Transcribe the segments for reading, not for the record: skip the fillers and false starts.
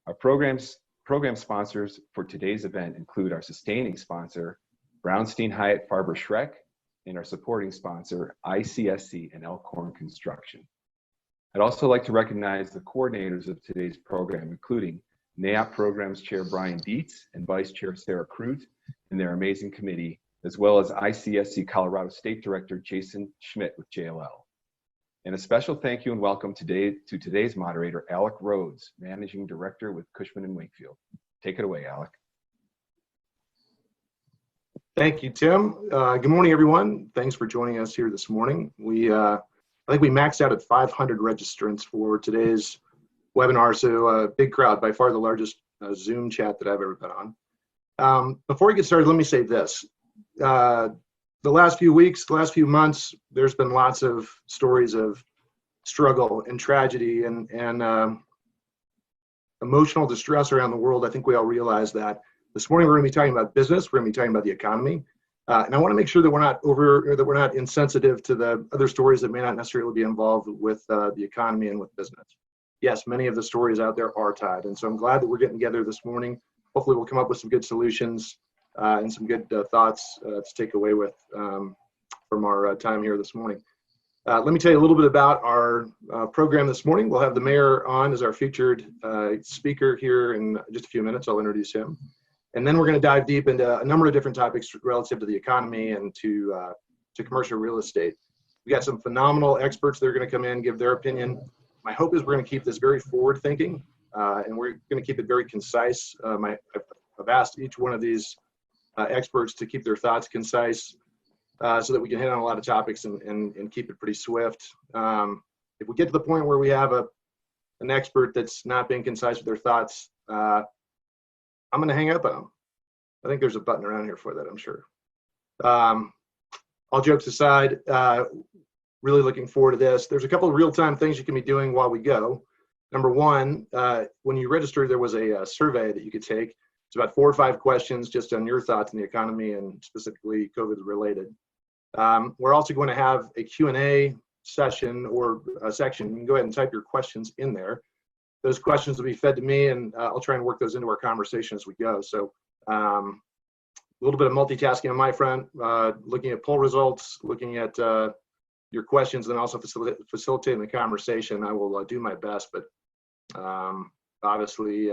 Our program sponsors for today's event include our sustaining sponsor, Brownstein Hyatt Farber Schreck, and our supporting sponsor, ICSC and Elkhorn Construction. I'd also like to recognize the coordinators of today's program, including NAIOP Programs Chair Brian Dietz and Vice Chair Sarah Crute and their amazing committee, as well as ICSC Colorado State Director Jason Schmidt with JLL. And a special thank you and welcome to today's moderator, Alec Rhodes, Managing Director with Cushman & Wakefield. Take it away, Alec. Thank you, Tim. Good morning, everyone. Thanks for joining us here this morning. I think we maxed out at 500 registrants for today's webinar, so a big crowd, by far the largest Zoom chat that I've ever been on. Before we get started, let me say this. The last few weeks, the last few months, there's been lots of stories of struggle and tragedy and emotional distress around the world. I think we all realize that. This morning, we're going to be talking about business. We're going to be talking about the economy. And I want to make sure that we're not insensitive to the other stories that may not necessarily be involved with the economy and with business. Yes, many of the stories out there are tied. And so I'm glad that we're getting together this morning. Hopefully we'll come up with some good solutions and some good thoughts to take away with from our time here this morning. Let me tell you a little bit about our program this morning. We'll have the mayor on as our featured speaker here in just a few minutes. I'll introduce him. And then we're going to dive deep into a number of different topics relative to the economy and to commercial real estate. We got some phenomenal experts that are going to come in, give their opinion. My hope is we're going to keep this very forward-thinking, and we're going to keep it very concise. I've asked each one of these experts to keep their thoughts concise so that we can hit on a lot of topics and keep it pretty swift. If we get to the point where we have an expert that's not being concise with their thoughts, I'm going to hang up on them. I think there's a button around here for that, I'm sure. All jokes aside, really looking forward to this. There's a couple of real-time things you can be doing while we go. Number one, when you registered, there was a survey that you could take. It's about 4 or 5 questions just on your thoughts on the economy and specifically COVID-related. We're also going to have a Q&A session or a section. You can go ahead and type your questions in there. Those questions will be fed to me, and I'll try and work those into our conversation as we go. So a little bit of multitasking on my front, looking at poll results, looking at your questions, and also facilitating the conversation. I will do my best, but obviously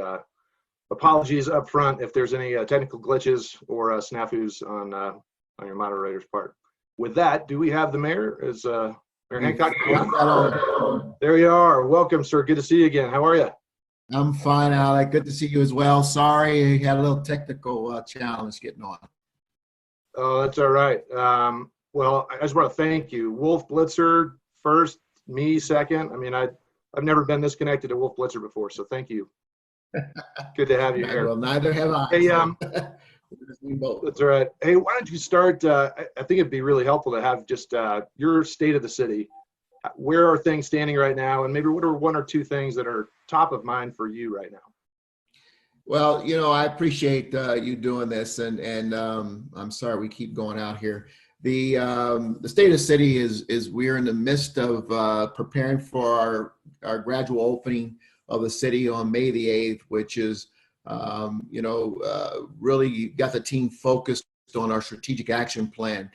apologies up front if there's any technical glitches or snafus on your moderator's part. With that, do we have the mayor? Is Mayor Hancock? There you are. Welcome, sir. Good to see you again. How are you? I'm fine, Alec. Good to see you as well. Sorry, you had a little technical challenge getting on. Oh, that's all right. Well, I just want to thank you. Wolf Blitzer first, me second. I mean, I've never been this connected to Wolf Blitzer before, so thank you. Good to have you here. Well, neither have I. Hey, that's all right. Hey, why don't you start? I think it'd be really helpful to have just your state of the city. Where are things standing right now? And maybe what are 1 or 2 things that are top of mind for you right now? Well, you know, I appreciate you doing this, and I'm sorry we keep going out here. The state of the city is we're in the midst of preparing for our gradual opening of the city on May the 8th, which is really got the team focused on our strategic action plan.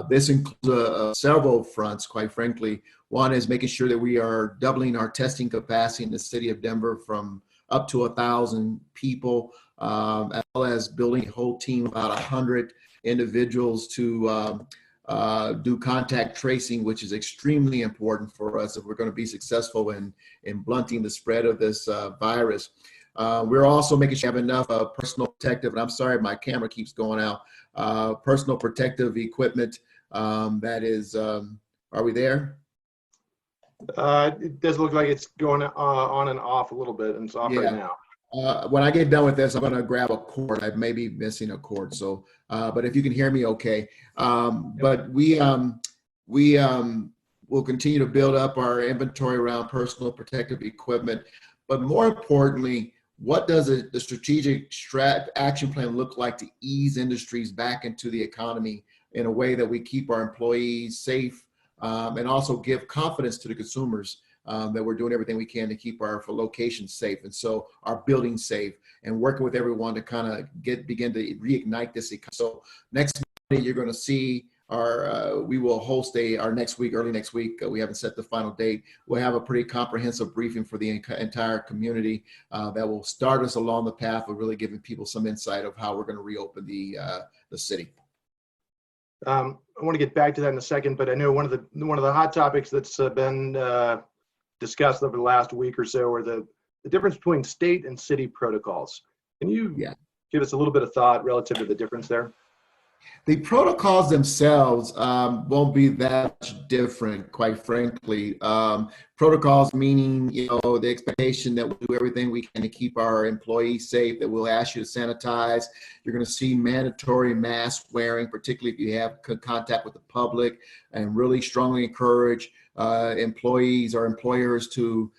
This includes several fronts, quite frankly. One is making sure that we are doubling our testing capacity in the city of Denver from up to 1,000 people, as well as building a whole team, about 100 individuals to do contact tracing, which is extremely important for us if we're going to be successful in blunting the spread of this virus. We're also making sure we have enough personal protective, and I'm sorry, my camera keeps going out, personal protective equipment that is, are we there? It does look like it's going on and off a little bit, and it's off right now. When I get done with this, I'm going to grab a cord. I may be missing a cord, so but if you can hear me, okay. But we will continue to build up our inventory around personal protective equipment. But more importantly, what does the strategic action plan look like to ease industries back into the economy in a way that we keep our employees safe and also give confidence to the consumers that we're doing everything we can to keep our locations safe, and so our buildings safe, and working with everyone to kind of begin to reignite this economy. So next Monday, you're going to see we will host our next week, early next week. We haven't set the final date. We'll have a pretty comprehensive briefing for the entire community that will start us along the path of really giving people some insight of how we're going to reopen the city. I want to get back to that in a second, but I know one of the hot topics that's been discussed over the last week or so are the difference between state and city protocols. Can you give us a little bit of thought relative to the difference there? The protocols themselves won't be that much different, quite frankly. Protocols meaning, the expectation that we'll do everything we can to keep our employees safe, that we'll ask you to sanitize. You're going to see mandatory mask wearing, particularly if you have contact with the public, and really strongly encourage employees or employers to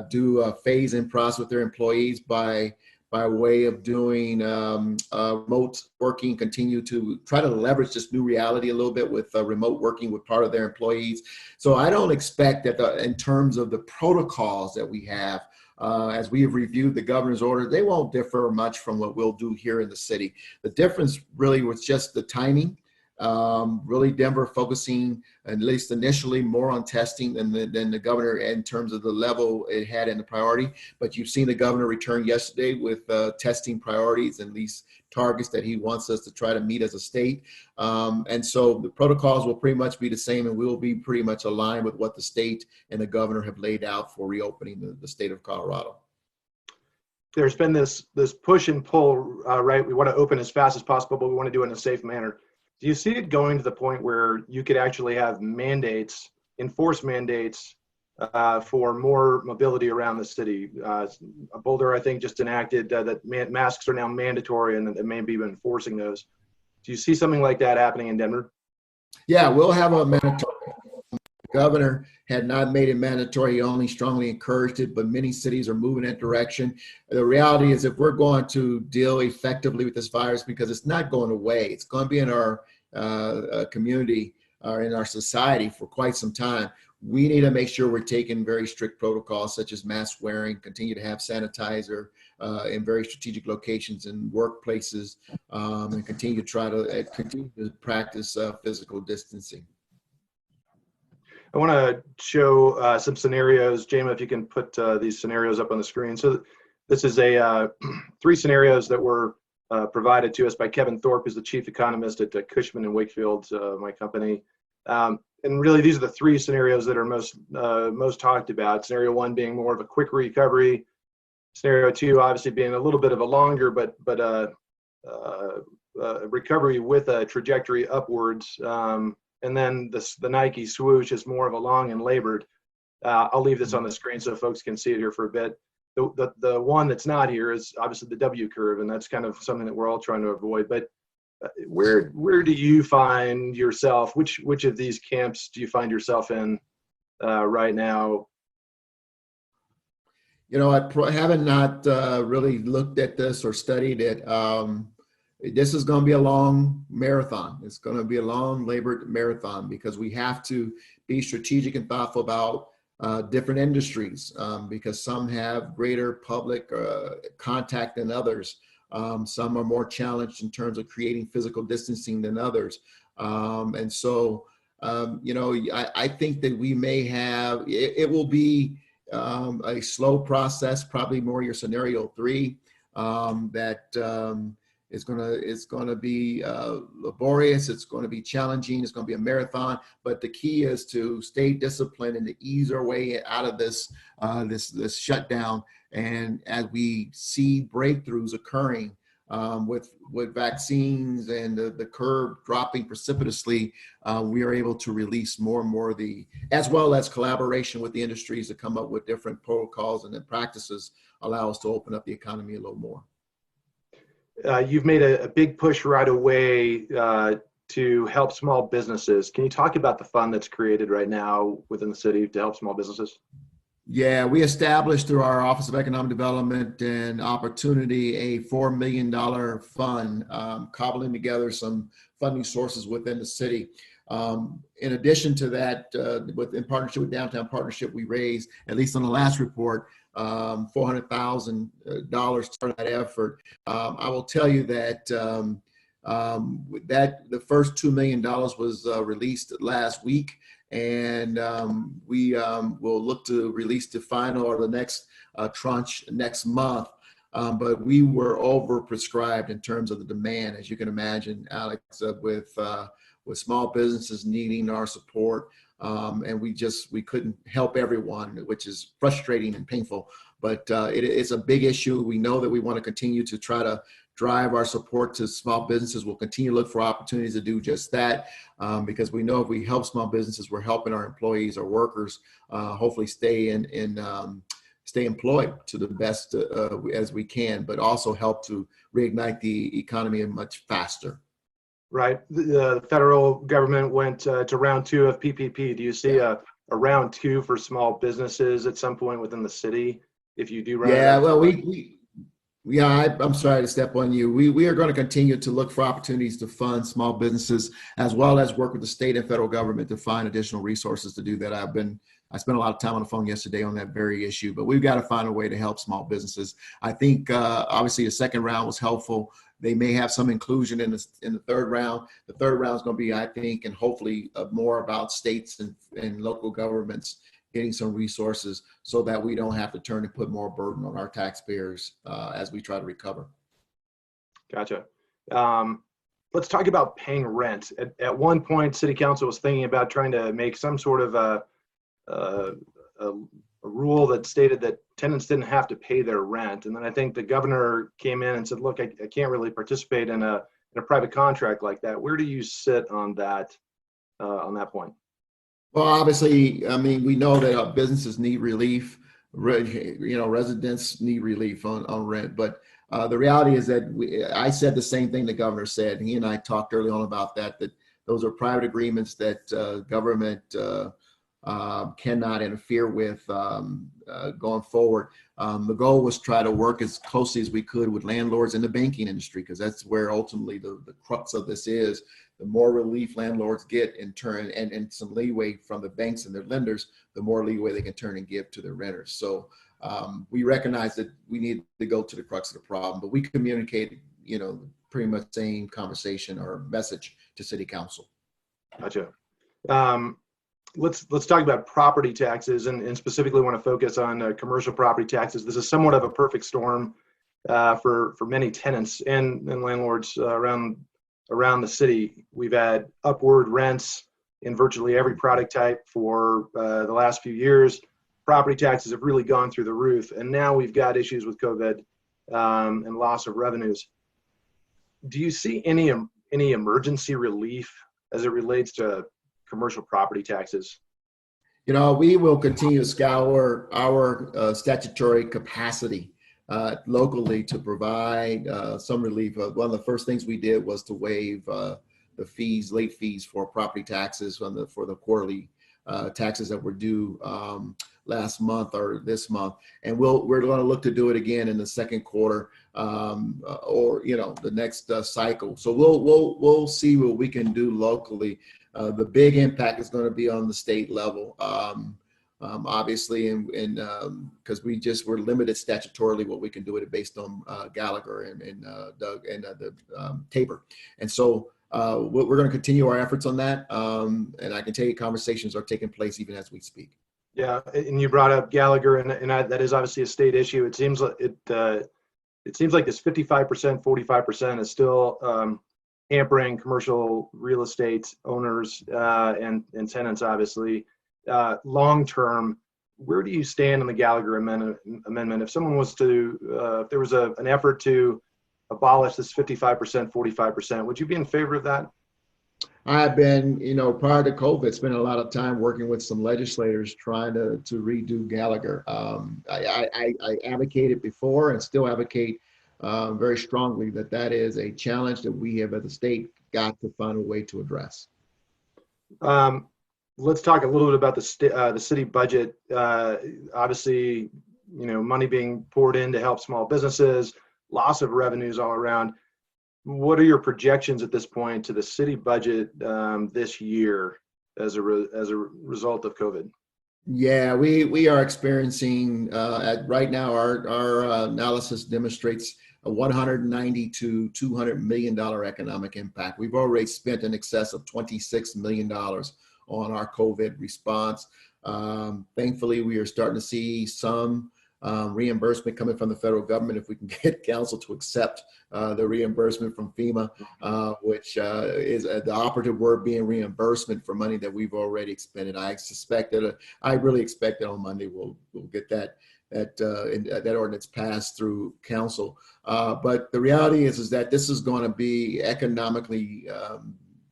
do a phase-in process with their employees by way of doing remote working, continue to try to leverage this new reality a little bit with remote working with part of their employees. So I don't expect that in terms of the protocols that we have, as we have reviewed the governor's order, they won't differ much from what we'll do here in the city. The difference really was just the timing. Really Denver focusing, at least initially, more on testing than the governor in terms of the level it had in the priority. But you've seen the governor return yesterday with testing priorities and these targets that he wants us to try to meet as a state. And so the protocols will pretty much be the same, and we will be pretty much aligned with what the state and the governor have laid out for reopening the state of Colorado. There's been this push and pull, right? We want to open as fast as possible, but we want to do it in a safe manner. Do you see it going to the point where you could actually have enforce mandates for more mobility around the city? Boulder, I think, just enacted that masks are now mandatory, and they may be enforcing those. Do you see something like that happening in Denver? Yeah, we'll have a mandatory. The governor had not made it mandatory. He only strongly encouraged it, but many cities are moving in that direction. The reality is, if we're going to deal effectively with this virus, because it's not going away, it's going to be in our community or in our society for quite some time, we need to make sure we're taking very strict protocols such as mask wearing, continue to have sanitizer in very strategic locations and workplaces, and continue to practice physical distancing. I want to show some scenarios. Jama, if you can put these scenarios up on the screen. So this is three scenarios that were provided to us by Kevin Thorpe, who's the chief economist at Cushman & Wakefield, my company. And really, these are the three scenarios that are most talked about. Scenario one being more of a quick recovery. Scenario two, obviously, being a little bit of a longer, but recovery with a trajectory upwards. And then the Nike swoosh is more of a long and labored. I'll leave this on the screen so folks can see it here for a bit. The one that's not here is obviously the W curve, and that's kind of something that we're all trying to avoid. But where do you find yourself? Which of these camps do you find yourself in right now? I haven't not really looked at this or studied it. This is going to be a long marathon. It's going to be a long labored marathon because we have to be strategic and thoughtful about different industries because some have greater public contact than others. Some are more challenged in terms of creating physical distancing than others. And so, I think that we may have, it will be a slow process, probably more your scenario three, that it's going to be laborious. It's going to be challenging. It's going to be a marathon. But the key is to stay disciplined and to ease our way out of this shutdown. And as we see breakthroughs occurring with vaccines and the curve dropping precipitously, we are able to release more and more as well as collaboration with the industries to come up with different protocols and then practices allow us to open up the economy a little more. You've made a big push right away to help small businesses. Can you talk about the fund that's created right now within the city to help small businesses? Yeah, we established through our Office of Economic Development and Opportunity a $4 million fund, cobbling together some funding sources within the city. In addition to that, in partnership with Downtown Partnership, we raised, at least on the last report, $400,000 to that effort. I will tell you that that the first $2 million was released last week, and we will look to release the final or the next tranche next month. But we were overprescribed in terms of the demand, as you can imagine, Alex, with small businesses needing our support. And we couldn't help everyone, which is frustrating and painful, but it's a big issue. We know that we want to continue to try to drive our support to small businesses. We'll continue to look for opportunities to do just that, because we know if we help small businesses, we're helping our employees, our workers, hopefully stay employed to the best as we can, but also help to reignite the economy much faster. Right. The federal government went to round 2 of PPP. Do you see a round 2 for small businesses at some point within the city if you do run? Yeah, well, I'm sorry to step on you. We are going to continue to look for opportunities to fund small businesses, as well as work with the state and federal government to find additional resources to do that. I spent a lot of time on the phone yesterday on that very issue, but we've got to find a way to help small businesses. I think obviously the second round was helpful. They may have some inclusion in the third round. The third round is going to be, I think, and hopefully more about states and local governments getting some resources so that we don't have to turn and put more burden on our taxpayers as we try to recover. Gotcha. Let's talk about paying rent. At one point, City Council was thinking about trying to make some sort of a rule that stated that tenants didn't have to pay their rent. And then I think the governor came in and said, look, I can't really participate in a private contract like that. Where do you sit on that point? Well, obviously, I mean, we know that businesses need relief, residents need relief on rent, but the reality is that I said the same thing the governor said. He and I talked early on about that those are private agreements that government cannot interfere with going forward. The goal was try to work as closely as we could with landlords in the banking industry, because that's where ultimately the crux of this is. The more relief landlords get in turn, and some leeway from the banks and their lenders, the more leeway they can turn and give to their renters. So we recognize that we need to go to the crux of the problem, but we communicate, pretty much same conversation or message to City Council. Gotcha. Let's talk about property taxes, and specifically want to focus on commercial property taxes. This is somewhat of a perfect storm for many tenants and landlords around the city. We've had upward rents in virtually every product type for the last few years. Property taxes have really gone through the roof, and now we've got issues with COVID and loss of revenues. Do you see any emergency relief as it relates to commercial property taxes? We will continue to scour our statutory capacity locally to provide some relief. One of the first things we did was to waive the late fees for property taxes for the quarterly taxes that were due last month or this month, and we're going to look to do it again in the second quarter or the next cycle. So we'll see what we can do locally. The big impact is going to be on the state level. Obviously, and because we're limited statutorily what we can do with it based on Gallagher and Doug and the Tabor, and so we're going to continue our efforts on that. And I can tell you, conversations are taking place even as we speak. Yeah, and you brought up Gallagher, and that is obviously a state issue. It seems like this 55%, 45% is still hampering commercial real estate owners and tenants, obviously. Long term, where do you stand on the Gallagher amendment? If someone was to, if there was an effort to abolish this 55%, 45%, would you be in favor of that? I've been, prior to COVID, spent a lot of time working with some legislators trying to redo Gallagher. I advocated before and still advocate very strongly that is a challenge that we have as a state got to find a way to address. Let's talk a little bit about the city budget. Obviously, money being poured in to help small businesses, loss of revenues all around. what are your projections at this point to the city budget this year as a result of COVID? Yeah, we are experiencing right now. Our analysis demonstrates a 190 to 200 million dollar economic impact. We've already spent in excess of 26 million dollars on our COVID response. Thankfully, we are starting to see some reimbursement coming from the federal government if we can get council to accept the reimbursement from FEMA, which is the operative word being reimbursement for money that we've already expended. I really expect that on Monday we'll get that ordinance passed through council. But the reality is that this is going to be economically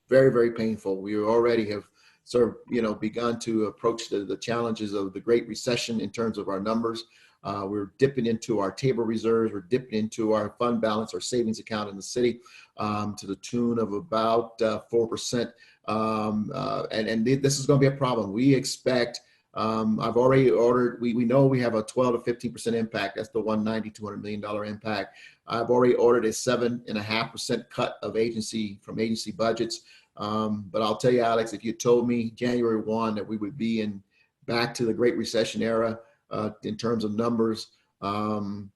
very, very painful. We already have sort of begun to approach the challenges of the Great Recession in terms of our numbers. We're dipping into our table reserves. We're dipping into our fund balance, our savings account in the city, to the tune of about 4%. And this is going to be a problem. We expect. I've already ordered. We know we have a 12 to 15% impact. That's the $200 million impact. I've already ordered a 7.5% cut of agency budgets. But I'll tell you, Alex, if you told me January 1 that we would be back to the Great Recession era in terms of numbers, 90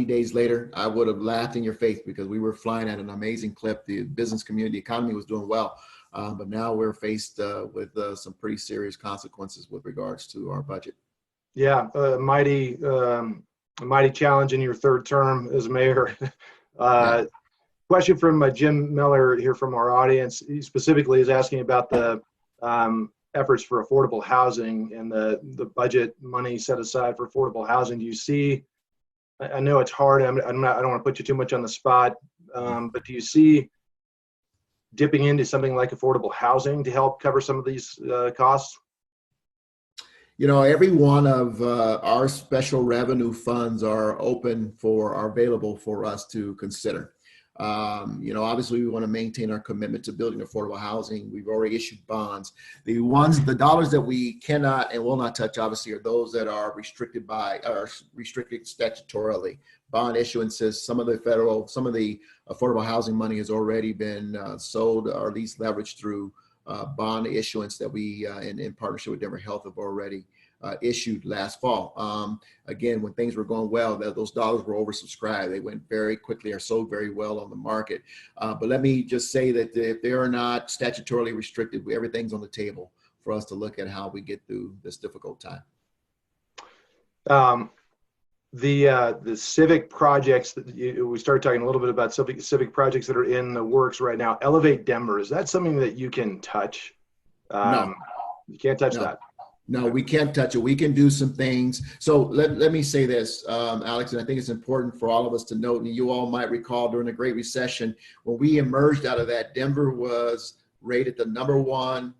days later, I would have laughed in your face because we were flying at an amazing clip. The business community, the economy was doing well. But now we're faced with some pretty serious consequences with regards to our budget. Yeah, mighty challenge in your third term as mayor. Yeah. Question from Jim Miller here from our audience. He specifically is asking about the efforts for affordable housing and the budget money set aside for affordable housing. Do you see? I know it's hard. I don't want to put you too much on the spot, but do you see dipping into something like affordable housing to help cover some of these costs? Every one of our special revenue funds are available for us to consider. Obviously we want to maintain our commitment to building affordable housing. We've already issued bonds. The dollars that we cannot and will not touch, obviously, are those that are restricted statutorily. Bond issuances, some of the affordable housing money has already been sold or at least leveraged through bond issuance that we, in partnership with Denver Health, have already issued last fall. Again, when things were going well, those dollars were oversubscribed. They went very quickly or sold very well on the market. But let me just say that if they are not statutorily restricted, everything's on the table for us to look at how we get through this difficult time. The civic projects that we started talking a little bit about civic projects that are in the works right now. Elevate Denver, is that something that you can touch? No, you can't touch that. No, we can't touch it. We can do some things. So let me say this, Alex, and I think it's important for all of us to note, and you all might recall during the Great Recession, when we emerged out of that, Denver was rated the #1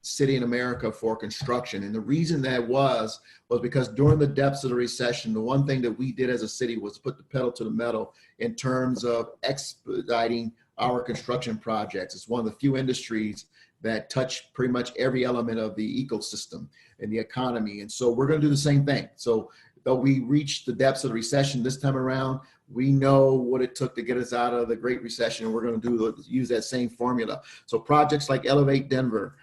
city in America for construction. And the reason that was because during the depths of the recession, the one thing that we did as a city was put the pedal to the metal in terms of expediting our construction projects. It's one of the few industries that touch pretty much every element of the ecosystem and the economy. And so we're going to do the same thing. So though we reached the depths of the recession this time around, we know what it took to get us out of the Great Recession, and we're going to use that same formula. So projects like Elevate Denver,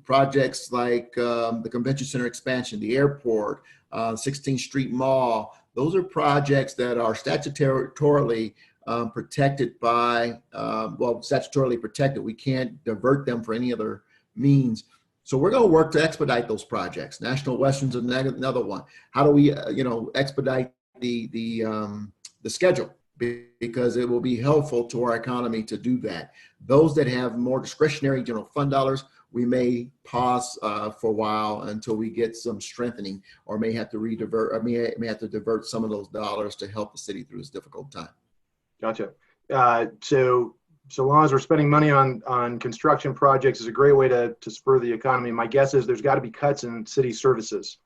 projects like the Convention Center expansion, the airport, 16th Street Mall, those are projects that are statutorily protected by, statutorily protected. We can't divert them for any other means. So we're going to work to expedite those projects. National Western's another one. How do we, expedite the schedule? Because it will be helpful to our economy to do that. Those that have more discretionary general fund dollars, we may pause for a while until we get some strengthening, or may have to may have to divert some of those dollars to help the city through this difficult time. Gotcha. So long as we're spending money on construction projects is a great way to spur the economy. My guess is there's got to be cuts in city services.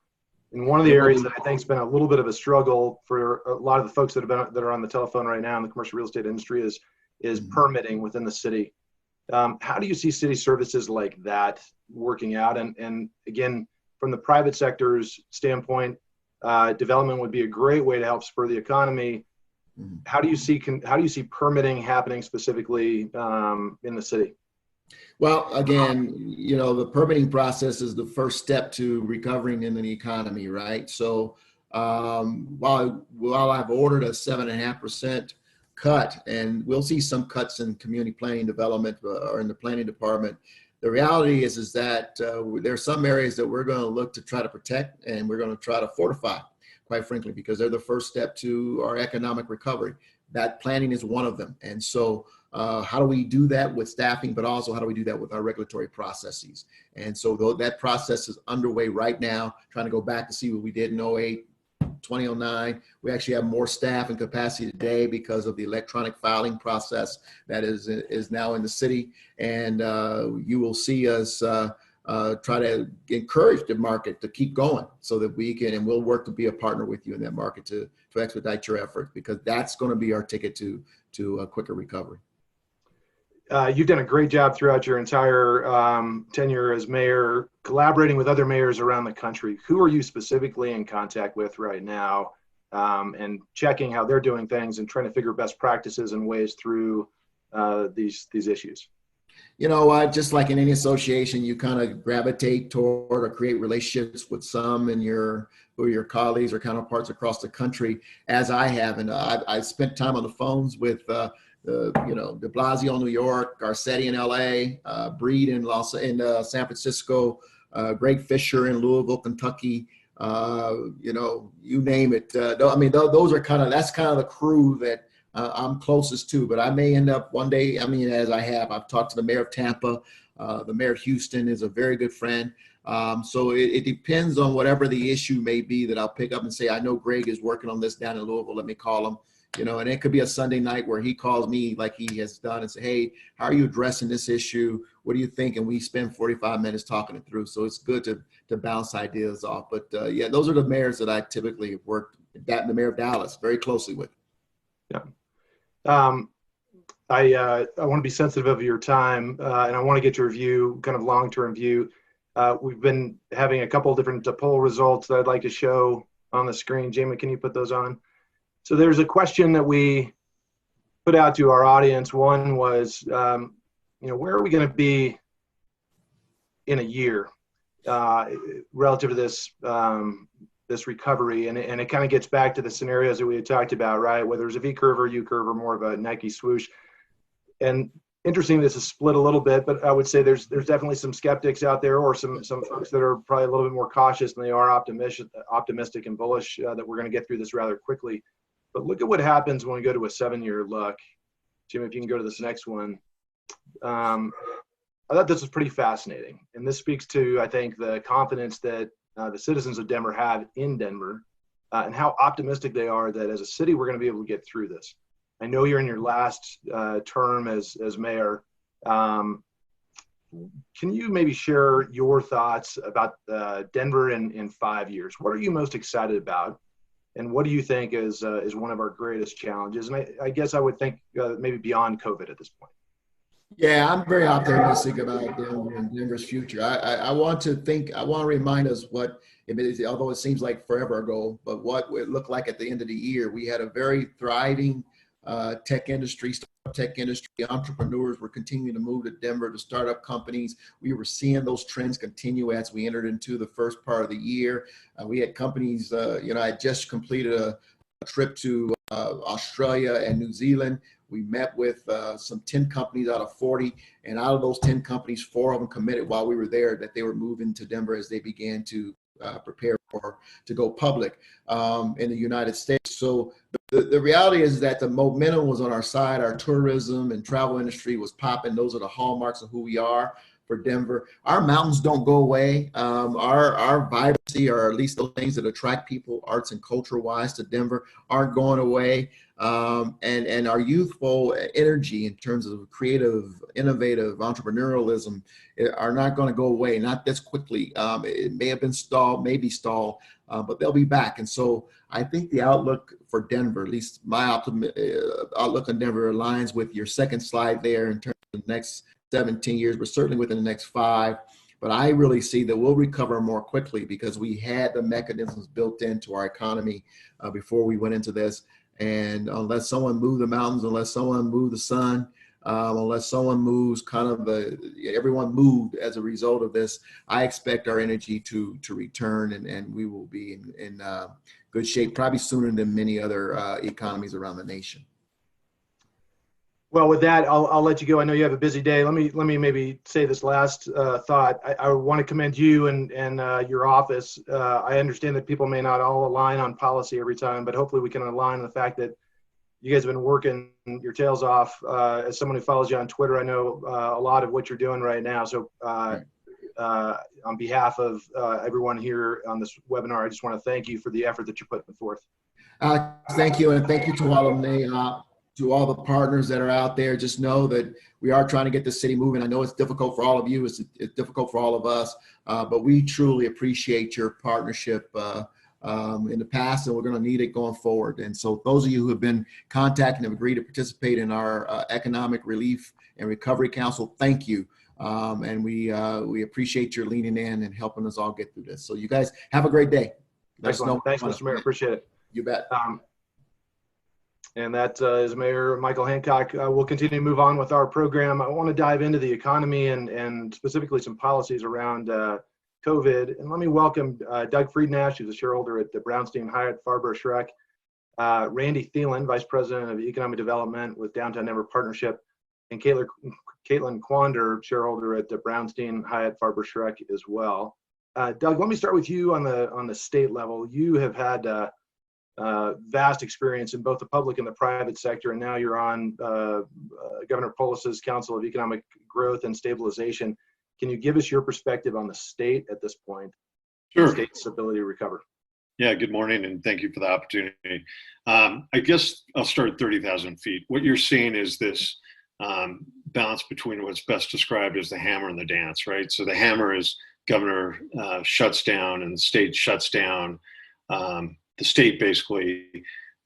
And one of the areas that I think has been a little bit of a struggle for a lot of the folks that are on the telephone right now in the commercial real estate industry is permitting within the city. How do you see city services like that working out? And again, from the private sector's standpoint, development would be a great way to help spur the economy. How do you see permitting happening specifically in the city? Well, again, the permitting process is the first step to recovering in the economy, right? So while I've ordered a 7.5% cut, and we'll see some cuts in community planning development or in the planning department, the reality is that there's some areas that we're going to look to try to protect, and we're going to try to fortify, quite frankly, because they're the first step to our economic recovery. That planning is one of them. And so how do we do that with staffing, but also how do we do that with our regulatory processes? And so that process is underway right now, trying to go back to see what we did in 08, 2009. We actually have more staff and capacity today because of the electronic filing process that is now in the city. And you will see us try to encourage the market to keep going so that we can, and we'll work to be a partner with you in that market to expedite your efforts, because that's going to be our ticket to a quicker recovery. You've done a great job throughout your entire tenure as mayor, collaborating with other mayors around the country. Who are you specifically in contact with right now, and checking how they're doing things and trying to figure best practices and ways through these issues? Just like in any association, you kind of gravitate toward or create relationships with some and your colleagues or counterparts across the country, as I have. And I spent time on the phones with de Blasio, New York, Garcetti in LA, Breed in San Francisco, Greg Fisher in Louisville, Kentucky, you name it. Those are that's kind of the crew that I'm closest to, but I may end up one day, I've talked to the mayor of Tampa, the mayor of Houston is a very good friend. So it depends on whatever the issue may be that I'll pick up and say, I know Greg is working on this down in Louisville, let me call him. And it could be a Sunday night where he calls me like he has done and say, hey, how are you addressing this issue? What do you think? And we spend 45 minutes talking it through. So it's good to bounce ideas off. But those are the mayors that I typically have worked, the mayor of Dallas, very closely with. Yeah. I want to be sensitive of your time, and I want to get your view, kind of long-term view. We've been having a couple of different poll results that I'd like to show on the screen. Jamie, can you put those on? So there's a question that we put out to our audience. One was, where are we going to be in a year relative to this recovery? And it kind of gets back to the scenarios that we had talked about, right? Whether it's a V curve or U curve or more of a Nike swoosh. And interesting, this is split a little bit, but I would say there's definitely some skeptics out there, or some folks that are probably a little bit more cautious than they are optimistic and bullish that we're going to get through this rather quickly. But look at what happens when we go to a 7-year look. Jim, if you can go to this next one. I thought this was pretty fascinating. And this speaks to, I think, the confidence that the citizens of Denver have in Denver, and how optimistic they are that as a city, we're going to be able to get through this. I know you're in your last term as mayor. Can you maybe share your thoughts about Denver in 5 years? What are you most excited about? And what do you think is one of our greatest challenges? And I guess I would think maybe beyond COVID at this point. Yeah, I'm very optimistic about Denver and Denver's future. I want to remind us what it is, although it seems like forever ago, but what it looked like at the end of the year. We had a very thriving tech industry, startup tech industry. Entrepreneurs were continuing to move to Denver to start up companies. We were seeing those trends continue as we entered into the first part of the year. We had companies, I just completed a trip to Australia and New Zealand. We met with some 10 companies out of 40, and out of those 10 companies, 4 of them committed while we were there that they were moving to Denver as they began to prepare to go public in the United States. So the reality is that the momentum was on our side. Our tourism and travel industry was popping. Those are the hallmarks of who we are for Denver. Our mountains don't go away. Our vibrancy, or at least the things that attract people arts and culture wise to Denver, aren't going away. And our youthful energy in terms of creative, innovative entrepreneurialism are not going to go away, not this quickly. It may have been stalled, maybe stalled, but they'll be back. And so I think the outlook for Denver, at least my outlook on Denver, aligns with your second slide there in terms of the next 17 years, but certainly within the next 5. But I really see that we'll recover more quickly because we had the mechanisms built into our economy before we went into this. And unless someone move the mountains, unless someone move the sun, unless someone moves kind of everyone moved as a result of this, I expect our energy to return, and we will be in good shape, probably sooner than many other economies around the nation. Well, with that, I'll let you go. I know you have a busy day. Let me maybe say this last thought. I want to commend you and your office. I understand that people may not all align on policy every time, but hopefully we can align on the fact that you guys have been working your tails off. As someone who follows you on Twitter, I know a lot of what you're doing right now. So on behalf of everyone here on this webinar, I just want to thank you for the effort that you're putting forth. Thank you, and thank you to all of NAIOP, to all the partners that are out there. Just know that we are trying to get the city moving. I know it's difficult for all of you. It's difficult for all of us, but we truly appreciate your partnership in the past, and we're going to need it going forward. And so those of you who have been contacting and have agreed to participate in our Economic Relief and Recovery Council, thank you. And we appreciate your leaning in and helping us all get through this. So you guys have a great day. Excellent. Thanks, Mr. Mayor. Appreciate it. You bet. And that is Mayor Michael Hanncock. We'll continue to move on with our program. I want to dive into the economy and specifically some policies around COVID. And let me welcome Doug Friednash, who's a shareholder at the Brownstein Hyatt Farber Schreck, Randy Thielen, Vice President of Economic Development with Downtown Denver Partnership, and Caitlin Quander, shareholder at the Brownstein Hyatt Farber Schreck as well. Doug, let me start with you on the state level. You have had vast experience in both the public and the private sector, and now you're on Governor Polis's Council of Economic Growth and Stabilization. Can you give us your perspective on the state at this point? Sure. The state's ability to recover. Yeah, good morning, and thank you for the opportunity. I guess I'll start at 30,000 feet. What you're seeing is this balance between what's best described as the hammer and the dance, right? So the hammer is governor shuts down and the state shuts down. The state basically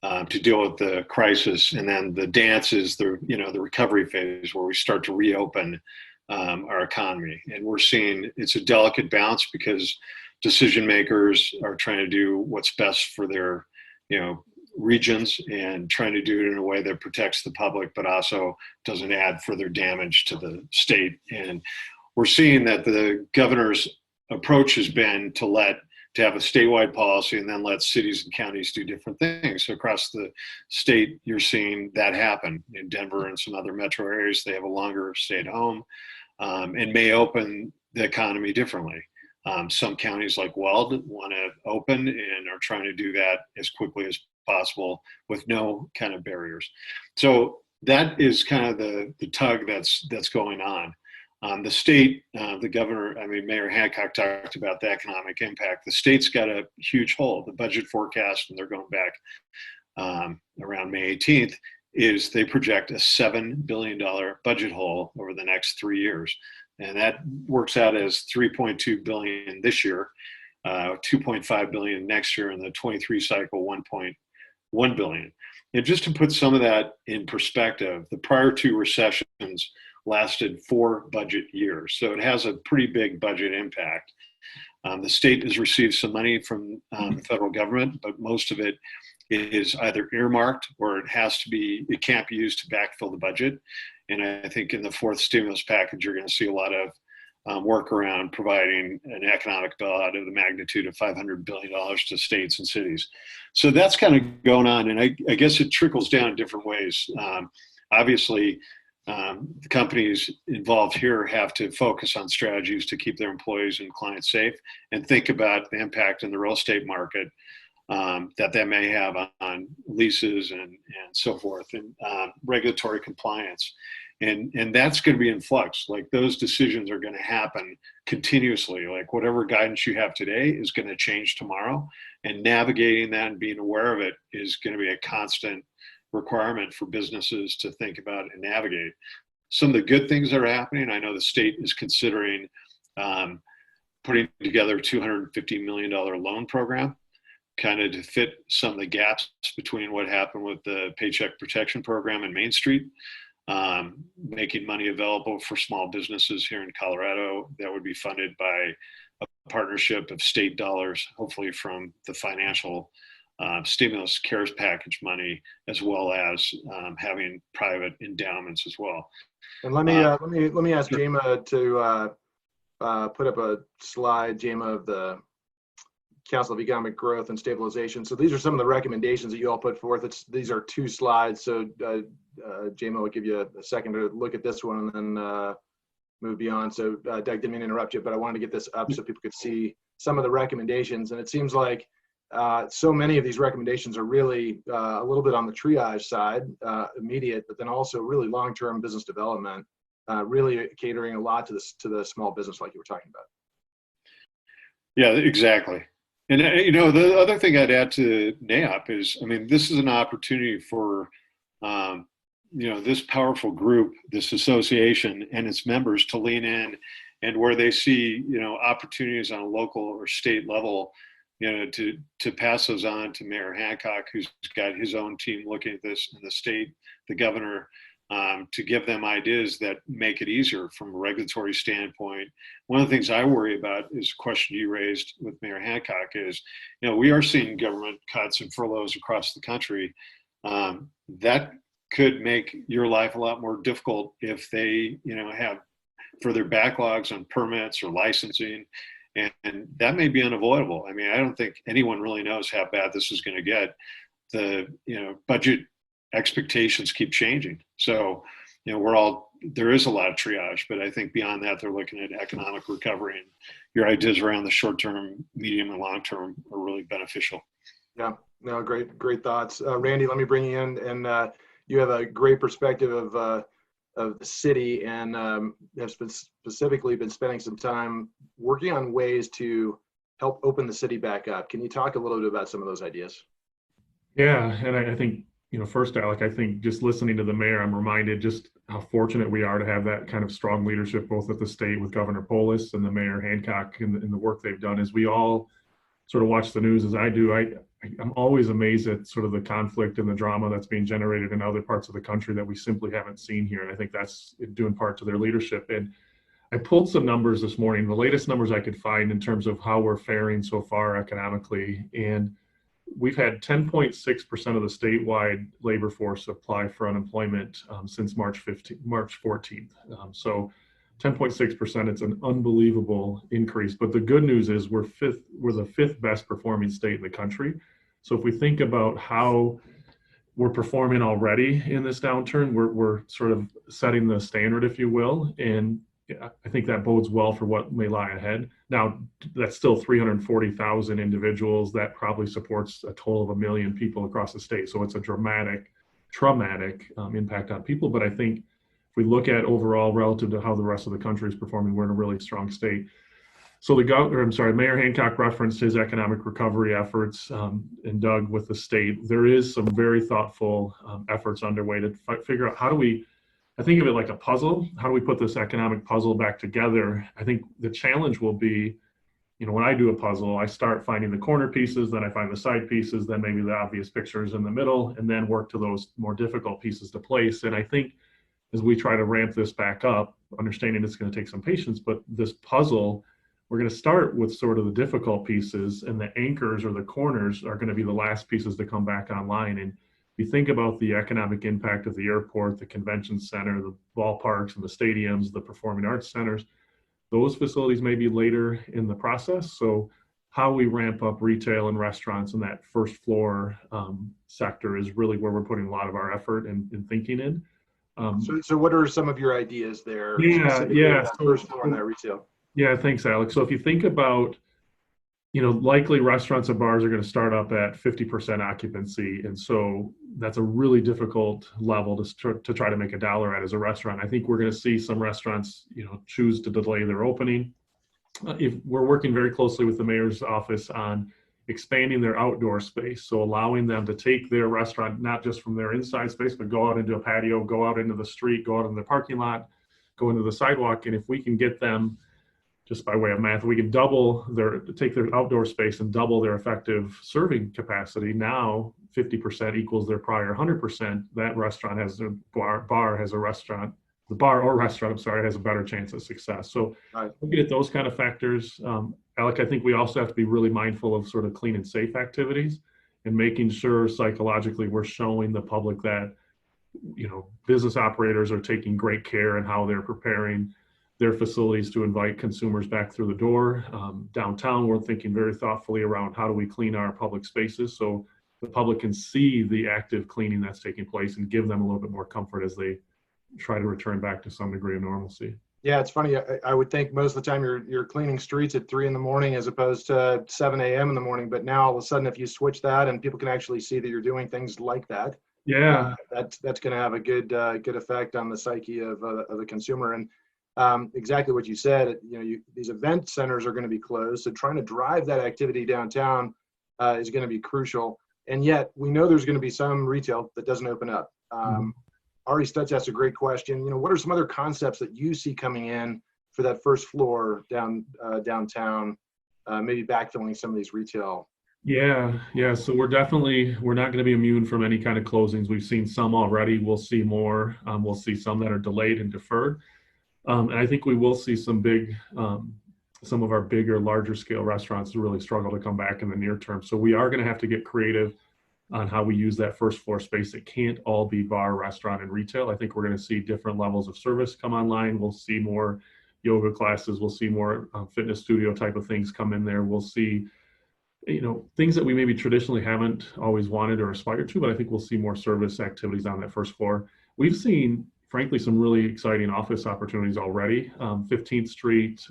to deal with the crisis, and then the dance is the recovery phase where we start to reopen our economy. And we're seeing it's a delicate balance because decision makers are trying to do what's best for their regions and trying to do it in a way that protects the public but also doesn't add further damage to the state. And we're seeing that the governor's approach has been to have a statewide policy and then let cities and counties do different things. So across the state, you're seeing that happen. In Denver and some other metro areas, they have a longer stay at home and may open the economy differently. Some counties like Weld want to open and are trying to do that as quickly as possible with no kind of barriers. So that is kind of the tug that's going on. The state, the governor, Mayor Hancock talked about the economic impact. The state's got a huge hole. The budget forecast, and they're going back around May 18th, is they project a $7 billion budget hole over the next 3 years. And that works out as $3.2 billion this year, $2.5 billion next year, and the 23 cycle, $1.1 billion. And just to put some of that in perspective, the prior two recessions lasted 4 budget years. So it has a pretty big budget impact. The state has received some money from the federal government, but most of it is either earmarked or it can't be used to backfill the budget. And I think in the fourth stimulus package, you're going to see a lot of work around providing an economic bailout of the magnitude of $500 billion to states and cities. So that's kind of going on. And I guess it trickles down in different ways. Obviously, the companies involved here have to focus on strategies to keep their employees and clients safe and think about the impact in the real estate market that may have on leases and so forth, and regulatory compliance. And that's going to be in flux. Like, those decisions are going to happen continuously. Like, whatever guidance you have today is going to change tomorrow, and navigating that and being aware of it is going to be a constant requirement for businesses to think about and navigate. Some of the good things that are happening, I know the state is considering putting together a $250 million loan program, kind of to fit some of the gaps between what happened with the Paycheck Protection Program and Main Street, making money available for small businesses here in Colorado that would be funded by a partnership of state dollars, hopefully from the financial stimulus cares package money, as well as having private endowments as well. And let me ask Sure. Jema to put up a slide, Jema, of the Council of Economic Growth and Stabilization. So these are some of the recommendations that you all put forth. These are 2 slides. So Jema will give you a second to look at this one and then move beyond. So Doug, didn't mean to interrupt you, but I wanted to get this up so people could see some of the recommendations. And it seems like so many of these recommendations are really a little bit on the triage side, immediate, but then also really long-term business development, really catering a lot to the small business like you were talking about. Yeah, exactly. And the other thing I'd add to NAIOP is, I mean, this is an opportunity for this powerful group, this association and its members to lean in, and where they see opportunities on a local or state level, to pass those on to Mayor Hancock, who's got his own team looking at this in the state, the governor, to give them ideas that make it easier from a regulatory standpoint. One of the things I worry about is a question you raised with Mayor Hancock is, we are seeing government cuts and furloughs across the country. That could make your life a lot more difficult if they, have further backlogs on permits or licensing. And that may be unavoidable. I mean, I don't think anyone really knows how bad this is going to get. The budget expectations keep changing. So, there is a lot of triage, but I think beyond that, they're looking at economic recovery, and your ideas around the short term, medium, and long term are really beneficial. Yeah, no, great thoughts. Randy, let me bring you in, and you have a great perspective of the city, and have specifically been spending some time working on ways to help open the city back up. Can you talk a little bit about some of those ideas? Yeah, and I think, first, Alec, I think just listening to the mayor, I'm reminded just how fortunate we are to have that kind of strong leadership, both at the state with Governor Polis and the Mayor Hancock in the work they've done. As we all sort of watch the news as I do, I'm always amazed at sort of the conflict and the drama that's being generated in other parts of the country that we simply haven't seen here. And I think that's due in part to their leadership. And I pulled some numbers this morning, the latest numbers I could find in terms of how we're faring so far economically. And we've had 10.6% of the statewide labor force apply for unemployment since March 14th. So 10.6%, it's an unbelievable increase. But the good news is we're the 5th best performing state in the country. So if we think about how we're performing already in this downturn, we're sort of setting the standard, if you will. And I think that bodes well for what may lie ahead. Now, that's still 340,000 individuals. That probably supports a total of 1 million people across the state. So it's a dramatic, traumatic impact on people. But I think if we look at overall relative to how the rest of the country is performing, we're in a really strong state. So Mayor Hancock referenced his economic recovery efforts, and Doug with the state. There is some very thoughtful efforts underway to figure out I think of it like a puzzle. How do we put this economic puzzle back together? I think the challenge will be, when I do a puzzle, I start finding the corner pieces, then I find the side pieces, then maybe the obvious pictures in the middle, and then work to those more difficult pieces to place. And I think as we try to ramp this back up, understanding it's going to take some patience, but this puzzle, we're going to start with sort of the difficult pieces, and the anchors or the corners are going to be the last pieces to come back online. And you think about the economic impact of the airport, the convention center, the ballparks and the stadiums, the performing arts centers, those facilities may be later in the process. So how we ramp up retail and restaurants in that first floor sector is really where we're putting a lot of our effort and thinking in. So what are some of your ideas there? Yeah. First floor in that retail. Yeah, thanks, Alex. So if you think about, likely restaurants and bars are going to start up at 50% occupancy. And so that's a really difficult level to try to make a dollar at as a restaurant. I think we're going to see some restaurants, choose to delay their opening. If we're working very closely with the mayor's office on expanding their outdoor space. So allowing them to take their restaurant, not just from their inside space, but go out into a patio, go out into the street, go out in the parking lot, go into the sidewalk. And if we can get them, just by way of math, we can take their outdoor space and double their effective serving capacity. Now 50% equals their prior 100%. That restaurant has the bar has a better chance of success. So looking at those kind of factors, Alec, I think we also have to be really mindful of sort of clean and safe activities. and making sure psychologically we're showing the public that, business operators are taking great care in how they're preparing their facilities to invite consumers back through the door. Downtown, we're thinking very thoughtfully around how do we clean our public spaces so the public can see the active cleaning that's taking place and give them a little bit more comfort as they try to return back to some degree of normalcy. Yeah, it's funny. I would think most of the time you're cleaning streets at 3 a.m. as opposed to 7 a.m. in the morning. But now all of a sudden, if you switch that and people can actually see that you're doing things like that, Yeah. that's going to have a good effect on the psyche of the consumer. And exactly what you said. These event centers are going to be closed, so trying to drive that activity downtown is going to be crucial. And yet, we know there's going to be some retail that doesn't open up. Ari Stutz asked a great question. What are some other concepts that you see coming in for that first floor downtown, maybe backfilling some of these retail? Yeah. So we're not going to be immune from any kind of closings. We've seen some already. We'll see more. We'll see some that are delayed and deferred. And I think we will see some of our bigger, larger scale restaurants really struggle to come back in the near term. So we are going to have to get creative on how we use that first floor space. It can't all be bar, restaurant, and retail. I think we're going to see different levels of service come online. We'll see more yoga classes. We'll see more fitness studio type of things come in there. We'll see, things that we maybe traditionally haven't always wanted or aspired to, but I think we'll see more service activities on that first floor. We've seen, frankly, some really exciting office opportunities already. 15th Street,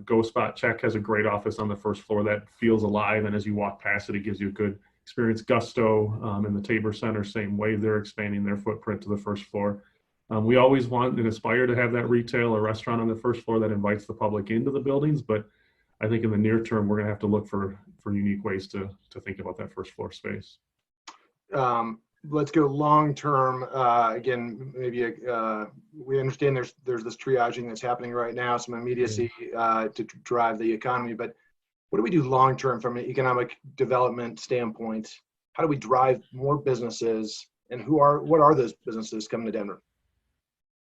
Go Spot Check has a great office on the first floor that feels alive. And as you walk past it, it gives you a good experience. Gusto in the Tabor Center, same way, they're expanding their footprint to the first floor. We always want and aspire to have that retail or restaurant on the first floor that invites the public into the buildings. But I think in the near term, we're going to have to look for unique ways to think about that first floor space. Let's go long term. Again, maybe we understand there's this triaging that's happening right now, some immediacy to drive the economy. But what do we do long term from an economic development standpoint? How do we drive more businesses, and what are those businesses coming to Denver?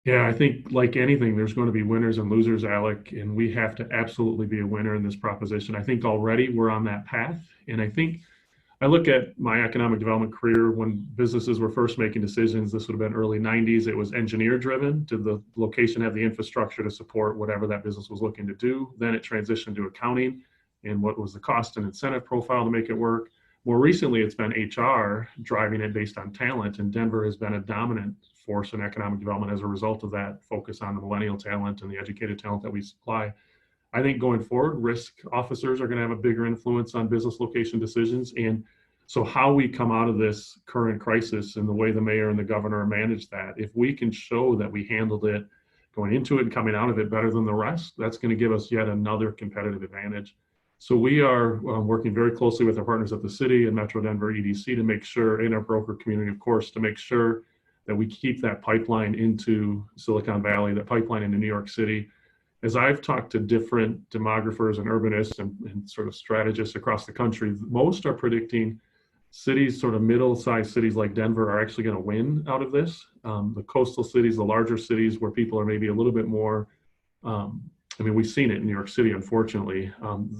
Yeah, I think like anything, there's going to be winners and losers, Alec, and we have to absolutely be a winner in this proposition. I think already we're on that path, and I think I look at my economic development career when businesses were first making decisions. This would have been early 90s. It was engineer driven. Did the location have the infrastructure to support whatever that business was looking to do? Then it transitioned to accounting and what was the cost and incentive profile to make it work. More recently, it's been HR driving it based on talent, and Denver has been a dominant force in economic development as a result of that focus on the millennial talent and the educated talent that we supply. I think going forward, risk officers are going to have a bigger influence on business location decisions. And so how we come out of this current crisis and the way the mayor and the governor manage that, if we can show that we handled it going into it and coming out of it better than the rest, that's going to give us yet another competitive advantage. So we are working very closely with our partners at the city and Metro Denver EDC to make sure, in our broker community, of course, to make sure that we keep that pipeline into Silicon Valley, that pipeline into New York City. As I've talked to different demographers and urbanists and sort of strategists across the country, most are predicting cities, sort of middle-sized cities like Denver, are actually going to win out of this. The coastal cities, the larger cities where people are maybe a little bit more, we've seen it in New York City, unfortunately.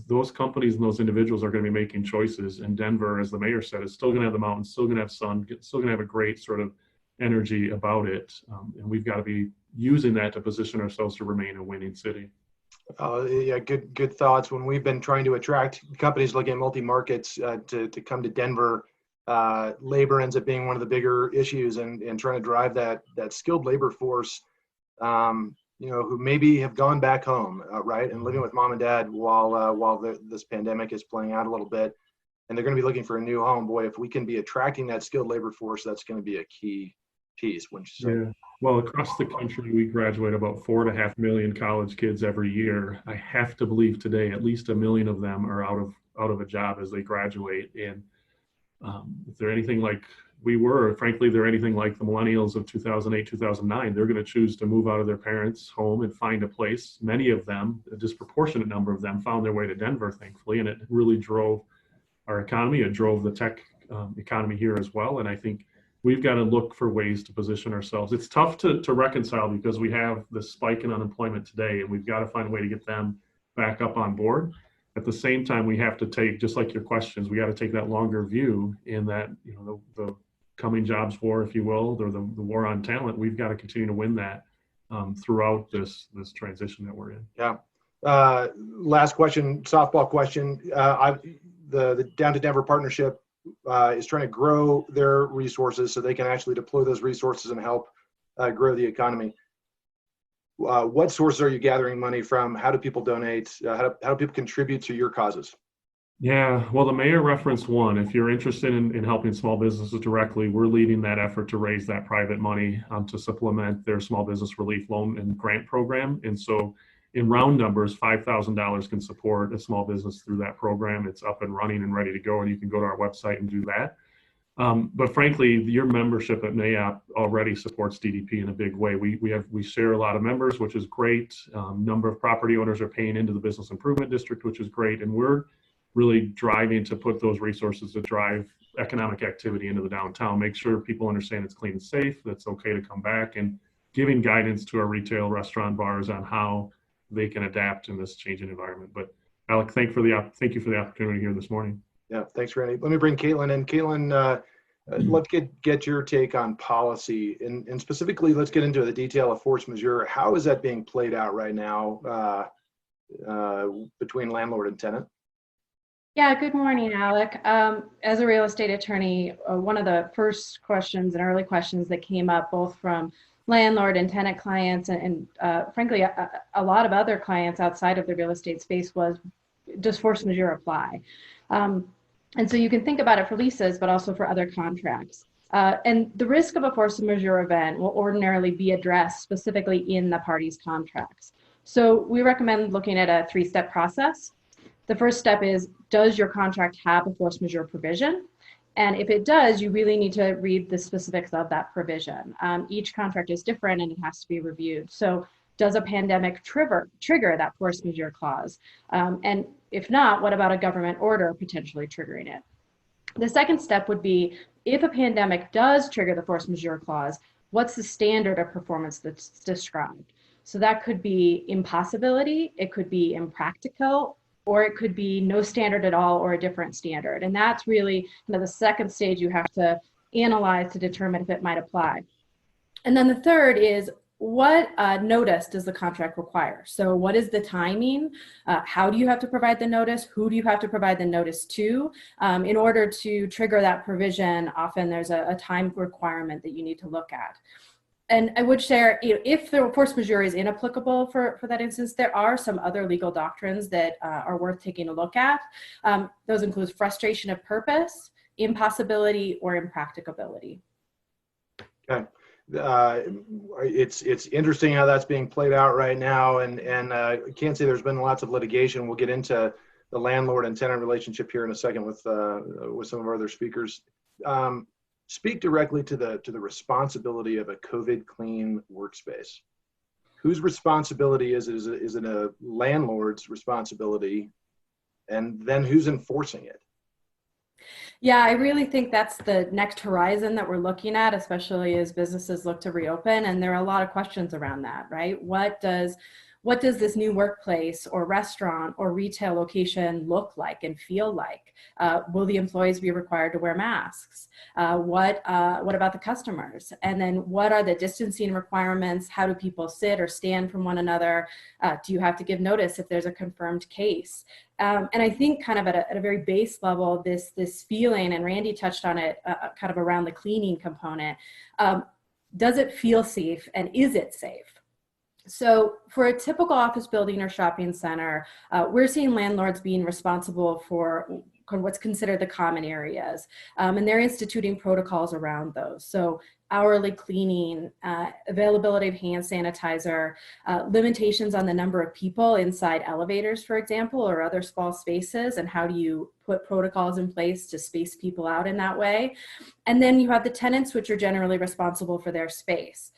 Those companies and those individuals are going to be making choices. And Denver, as the mayor said, is still going to have the mountains, still going to have sun, still going to have a great sort of energy about it. And we've got to be using that to position ourselves to remain a winning city. Yeah, good thoughts. When we've been trying to attract companies looking at multi-markets to come to Denver, labor ends up being one of the bigger issues, and trying to drive that skilled labor force, who maybe have gone back home, right, and living with mom and dad while this pandemic is playing out a little bit, and they're going to be looking for a new home. Boy, if we can be attracting that skilled labor force, that's going to be a key piece. Wouldn't you say? Yeah. Well, across the country, we graduate about 4.5 million college kids every year. I have to believe today at least 1 million of them are out of a job as they graduate. And if they're anything like we were, frankly, they're anything like the millennials of 2008, 2009, they're going to choose to move out of their parents' home and find a place. Many of them, a disproportionate number of them, found their way to Denver, thankfully, and it really drove our economy. It drove the tech economy here as well. And I think we've got to look for ways to position ourselves. It's tough to reconcile because we have the spike in unemployment today, and we've got to find a way to get them back up on board. At the same time, we have to take, just like your questions, we got to take that longer view in that, the coming jobs war, if you will, or the war on talent. We've got to continue to win that throughout this transition that we're in. Yeah. Last question, softball question. The Down to Denver partnership is trying to grow their resources so they can actually deploy those resources and help grow the economy. What sources are you gathering money from? How do people donate? How do people contribute to your causes? Yeah, well, the mayor referenced one. If you're interested in helping small businesses directly, we're leading that effort to raise that private money to supplement their small business relief loan and grant program. And so in round numbers, $5,000 can support a small business through that program. It's up and running and ready to go, and you can go to our website and do that. But frankly, your membership at NAIOP already supports DDP in a big way. We share a lot of members, which is great. Number of property owners are paying into the business improvement district, which is great. And we're really driving to put those resources to drive economic activity into the downtown, make sure people understand it's clean and safe, that's okay to come back, and giving guidance to our retail, restaurant, bars on how they can adapt in this changing environment. But Alec, thank you for the opportunity here this morning. Yeah, thanks, Randy. Let me bring Caitlin in. Caitlin, let's get your take on policy, and specifically, let's get into the detail of force majeure. How is that being played out right now between landlord and tenant? Yeah, good morning, Alec. As a real estate attorney, one of the first questions and early questions that came up both from landlord and tenant clients and frankly, a lot of other clients outside of the real estate space was, does force majeure apply? And so you can think about it for leases, but also for other contracts. And the risk of a force majeure event will ordinarily be addressed specifically in the parties' contracts. So we recommend looking at a three-step process. The first step is, does your contract have a force majeure provision? And if it does, you really need to read the specifics of that provision. Each contract is different and it has to be reviewed. So does a pandemic trigger that force majeure clause? And if not, what about a government order potentially triggering it? The second step would be, if a pandemic does trigger the force majeure clause, what's the standard of performance that's described? So that could be impossibility, it could be impractical, or it could be no standard at all or a different standard. And that's really the second stage you have to analyze to determine if it might apply. And then the third is, what notice does the contract require? So what is the timing? How do you have to provide the notice? Who do you have to provide the notice to? In order to trigger that provision, often there's a time requirement that you need to look at. And I would share, if the force majeure is inapplicable for that instance, there are some other legal doctrines that are worth taking a look at. Those include frustration of purpose, impossibility, or impracticability. Okay. It's interesting how that's being played out right now, and I can't say there's been lots of litigation. We'll get into the landlord and tenant relationship here in a second with some of our other speakers. Speak directly to the responsibility of a COVID clean workspace. Whose responsibility is it a landlord's responsibility, and then who's enforcing it? Yeah, I really think that's the next horizon that we're looking at, especially as businesses look to reopen. And there are a lot of questions around that, right? What does this new workplace or restaurant or retail location look like and feel like? Will the employees be required to wear masks? What about the customers? And then what are the distancing requirements? How do people sit or stand from one another? Do you have to give notice if there's a confirmed case? And I think kind of at a very base level, this feeling, and Randy touched on it kind of around the cleaning component, does it feel safe and is it safe? So for a typical office building or shopping center, we're seeing landlords being responsible for what's considered the common areas, and they're instituting protocols around those. So hourly cleaning, availability of hand sanitizer, limitations on the number of people inside elevators, for example, or other small spaces, and how do you put protocols in place to space people out in that way. And then you have the tenants, which are generally responsible for their space.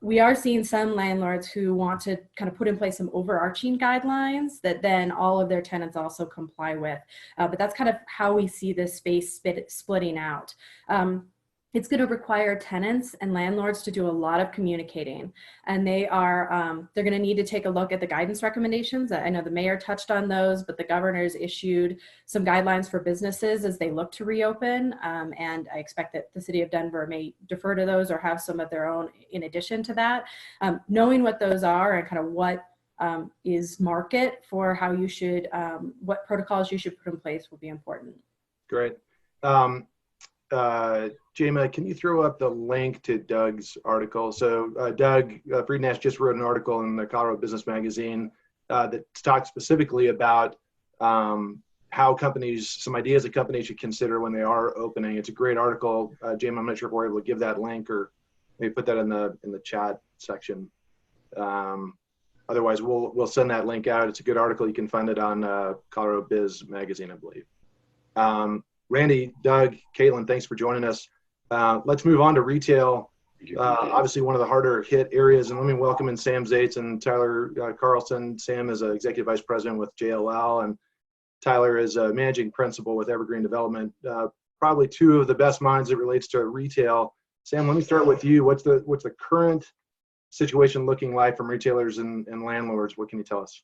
We are seeing some landlords who want to kind of put in place some overarching guidelines that then all of their tenants also comply with. But that's kind of how we see this space splitting out. it's going to require tenants and landlords to do a lot of communicating, and they're going to need to take a look at the guidance recommendations. I know the mayor touched on those, but the governor's issued some guidelines for businesses as they look to reopen, and I expect that the city of Denver may defer to those or have some of their own in addition to that. Knowing what those are and kind of what is market for how you should, what protocols you should put in place will be important. Great. Jema, can you throw up the link to Doug's article? So Doug Friednash just wrote an article in the Colorado Business Magazine that talks specifically about how companies, some ideas that companies should consider when they are opening. It's a great article. Jema, I'm not sure if we're able to give that link or maybe put that in the chat section. Otherwise, we'll send that link out. It's a good article. You can find it on Colorado Biz Magazine, I believe. Randy, Doug, Caitlin, thanks for joining us. Let's move on to retail. Obviously, one of the harder hit areas. And let me welcome in Sam Zaitz and Tyler Carlson. Sam is an executive vice president with JLL, and Tyler is a managing principal with Evergreen Development. Probably two of the best minds that relates to retail. Sam, let me start with you. What's the current situation looking like from retailers and landlords? What can you tell us?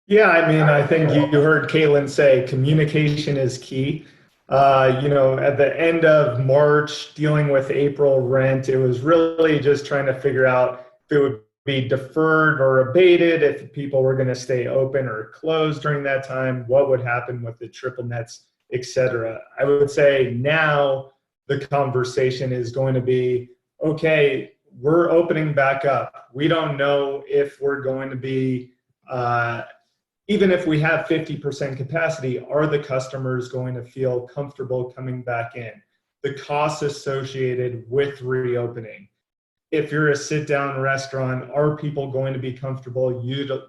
Yeah, I mean, I think you heard Caitlin say communication is key. At the end of March, dealing with April rent, it was really just trying to figure out if it would be deferred or abated, if people were going to stay open or closed during that time, what would happen with the triple nets, et cetera. I would say now the conversation is going to be, okay, we're opening back up. We don't know if we're going to be, even if we have 50% capacity, are the customers going to feel comfortable coming back in? The costs associated with reopening. If you're a sit-down restaurant, are people going to be comfortable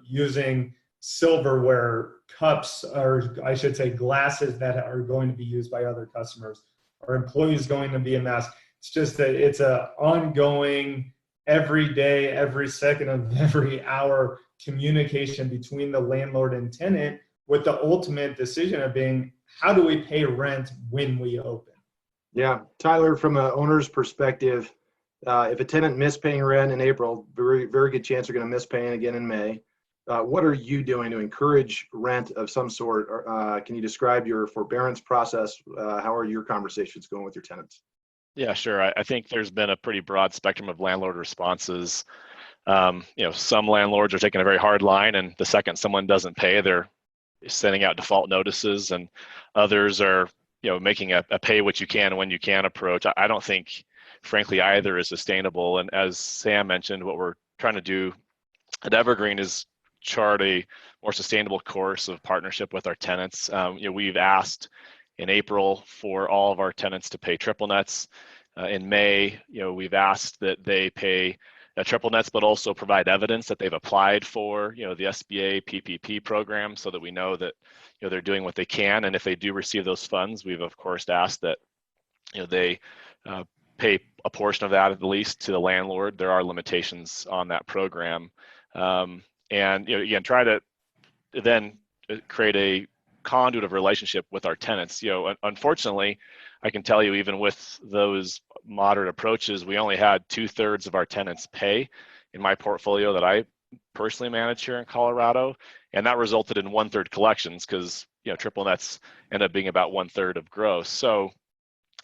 using silverware, cups, or I should say glasses that are going to be used by other customers? Are employees going to be a mask? It's just that it's an ongoing, every day, every second of every hour communication between the landlord and tenant, with the ultimate decision of being, how do we pay rent when we open? Yeah, Tyler, from an owner's perspective, if a tenant missed paying rent in April, very, very good chance they're going to miss paying again in May. What are you doing to encourage rent of some sort? Can you describe your forbearance process? How are your conversations going with your tenants? Yeah, sure. I think there's been a pretty broad spectrum of landlord responses. Some landlords are taking a very hard line, and the second someone doesn't pay, they're sending out default notices, and others are, making a pay what you can when you can approach. I don't think, frankly, either is sustainable. And as Sam mentioned, what we're trying to do at Evergreen is chart a more sustainable course of partnership with our tenants. We've asked in April for all of our tenants to pay triple nets. In May, we've asked that they pay triple nets, but also provide evidence that they've applied for, the SBA PPP program, so that we know that, they're doing what they can. And if they do receive those funds, we've of course asked that, they pay a portion of that at least to the landlord. There are limitations on that program, and again, try to then create a conduit of relationship with our tenants. Unfortunately, I can tell you, even with those moderate approaches, we only had 2/3 of our tenants pay in my portfolio that I personally manage here in Colorado, and that resulted in 1/3 collections, because triple nets end up being about 1/3 of gross. So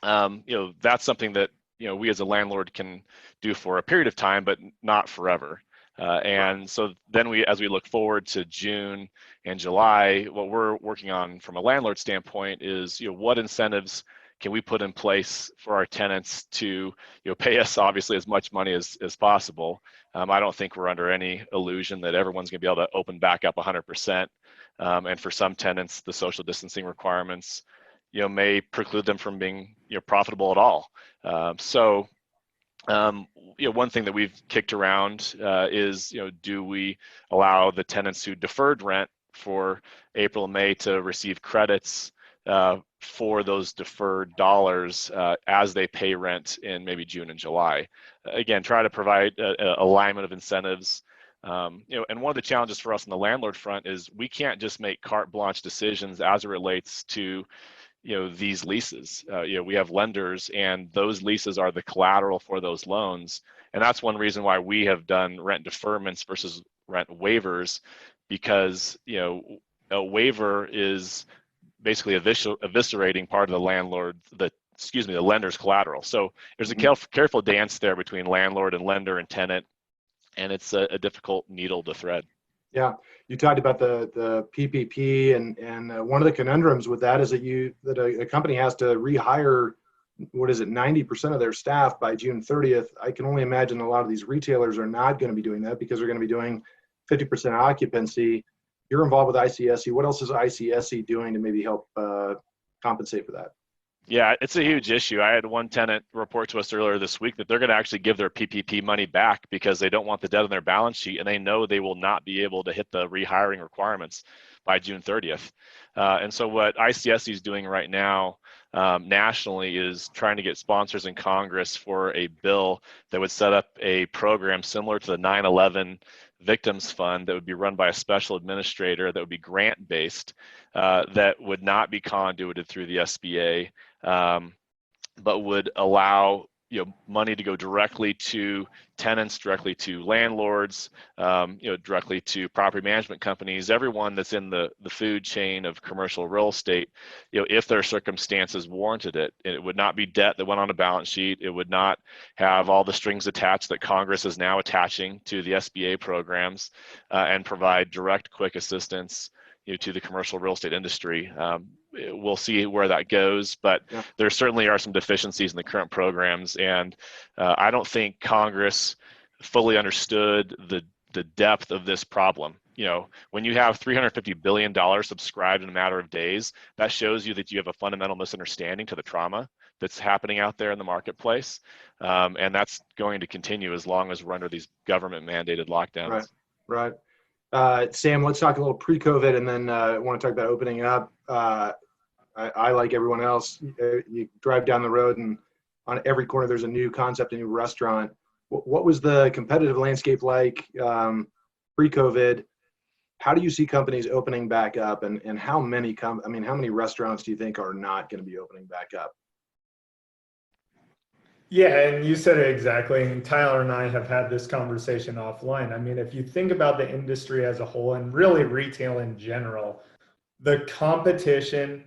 that's something that we as a landlord can do for a period of time, but not forever. And so then as we look forward to June and July, what we're working on from a landlord standpoint is, what incentives can we put in place for our tenants to, pay us obviously as much money as possible. I don't think we're under any illusion that everyone's going to be able to open back up 100%. And for some tenants, the social distancing requirements, may preclude them from being, profitable at all. One thing that we've kicked around is, do we allow the tenants who deferred rent for April and May to receive credits for those deferred dollars as they pay rent in maybe June and July? Again, try to provide a alignment of incentives. And one of the challenges for us on the landlord front is we can't just make carte blanche decisions as it relates to these leases. We have lenders, and those leases are the collateral for those loans. And that's one reason why we have done rent deferments versus rent waivers, because a waiver is basically eviscerating part of the the lender's collateral. So there's a careful dance there between landlord and lender and tenant, and it's a difficult needle to thread. Yeah, you talked about the PPP, and one of the conundrums with that is that a company has to rehire, 90% of their staff by June 30th. I can only imagine a lot of these retailers are not going to be doing that because they're going to be doing 50% occupancy. You're involved with ICSC. What else is ICSC doing to maybe help compensate for that? Yeah, it's a huge issue. I had one tenant report to us earlier this week that they're going to actually give their PPP money back because they don't want the debt on their balance sheet, and they know they will not be able to hit the rehiring requirements by June 30th. And so what ICSC is doing right now nationally is trying to get sponsors in Congress for a bill that would set up a program similar to the 9/11 Victims Fund that would be run by a special administrator that would be grant-based, that would not be conduited through the SBA, but would allow money to go directly to tenants, directly to landlords, directly to property management companies, everyone that's in the food chain of commercial real estate, if their circumstances warranted it. It would not be debt that went on a balance sheet. It would not have all the strings attached that Congress is now attaching to the SBA programs, and provide direct, quick assistance to the commercial real estate industry. We'll see where that goes, but there certainly are some deficiencies in the current programs, and I don't think Congress fully understood the depth of this problem. When you have $350 billion subscribed in a matter of days, that shows you that you have a fundamental misunderstanding to the trauma that's happening out there in the marketplace, and that's going to continue as long as we're under these government-mandated lockdowns. Right. Sam, let's talk a little pre-COVID, and then I want to talk about opening up. I like everyone else, you drive down the road and on every corner there's a new concept, a new restaurant. What was the competitive landscape like pre-COVID? How do you see companies opening back up, and how many how many restaurants do you think are not going to be opening back up? Yeah, and you said it exactly. And Tyler and I have had this conversation offline. If you think about the industry as a whole, and really retail in general, the competition,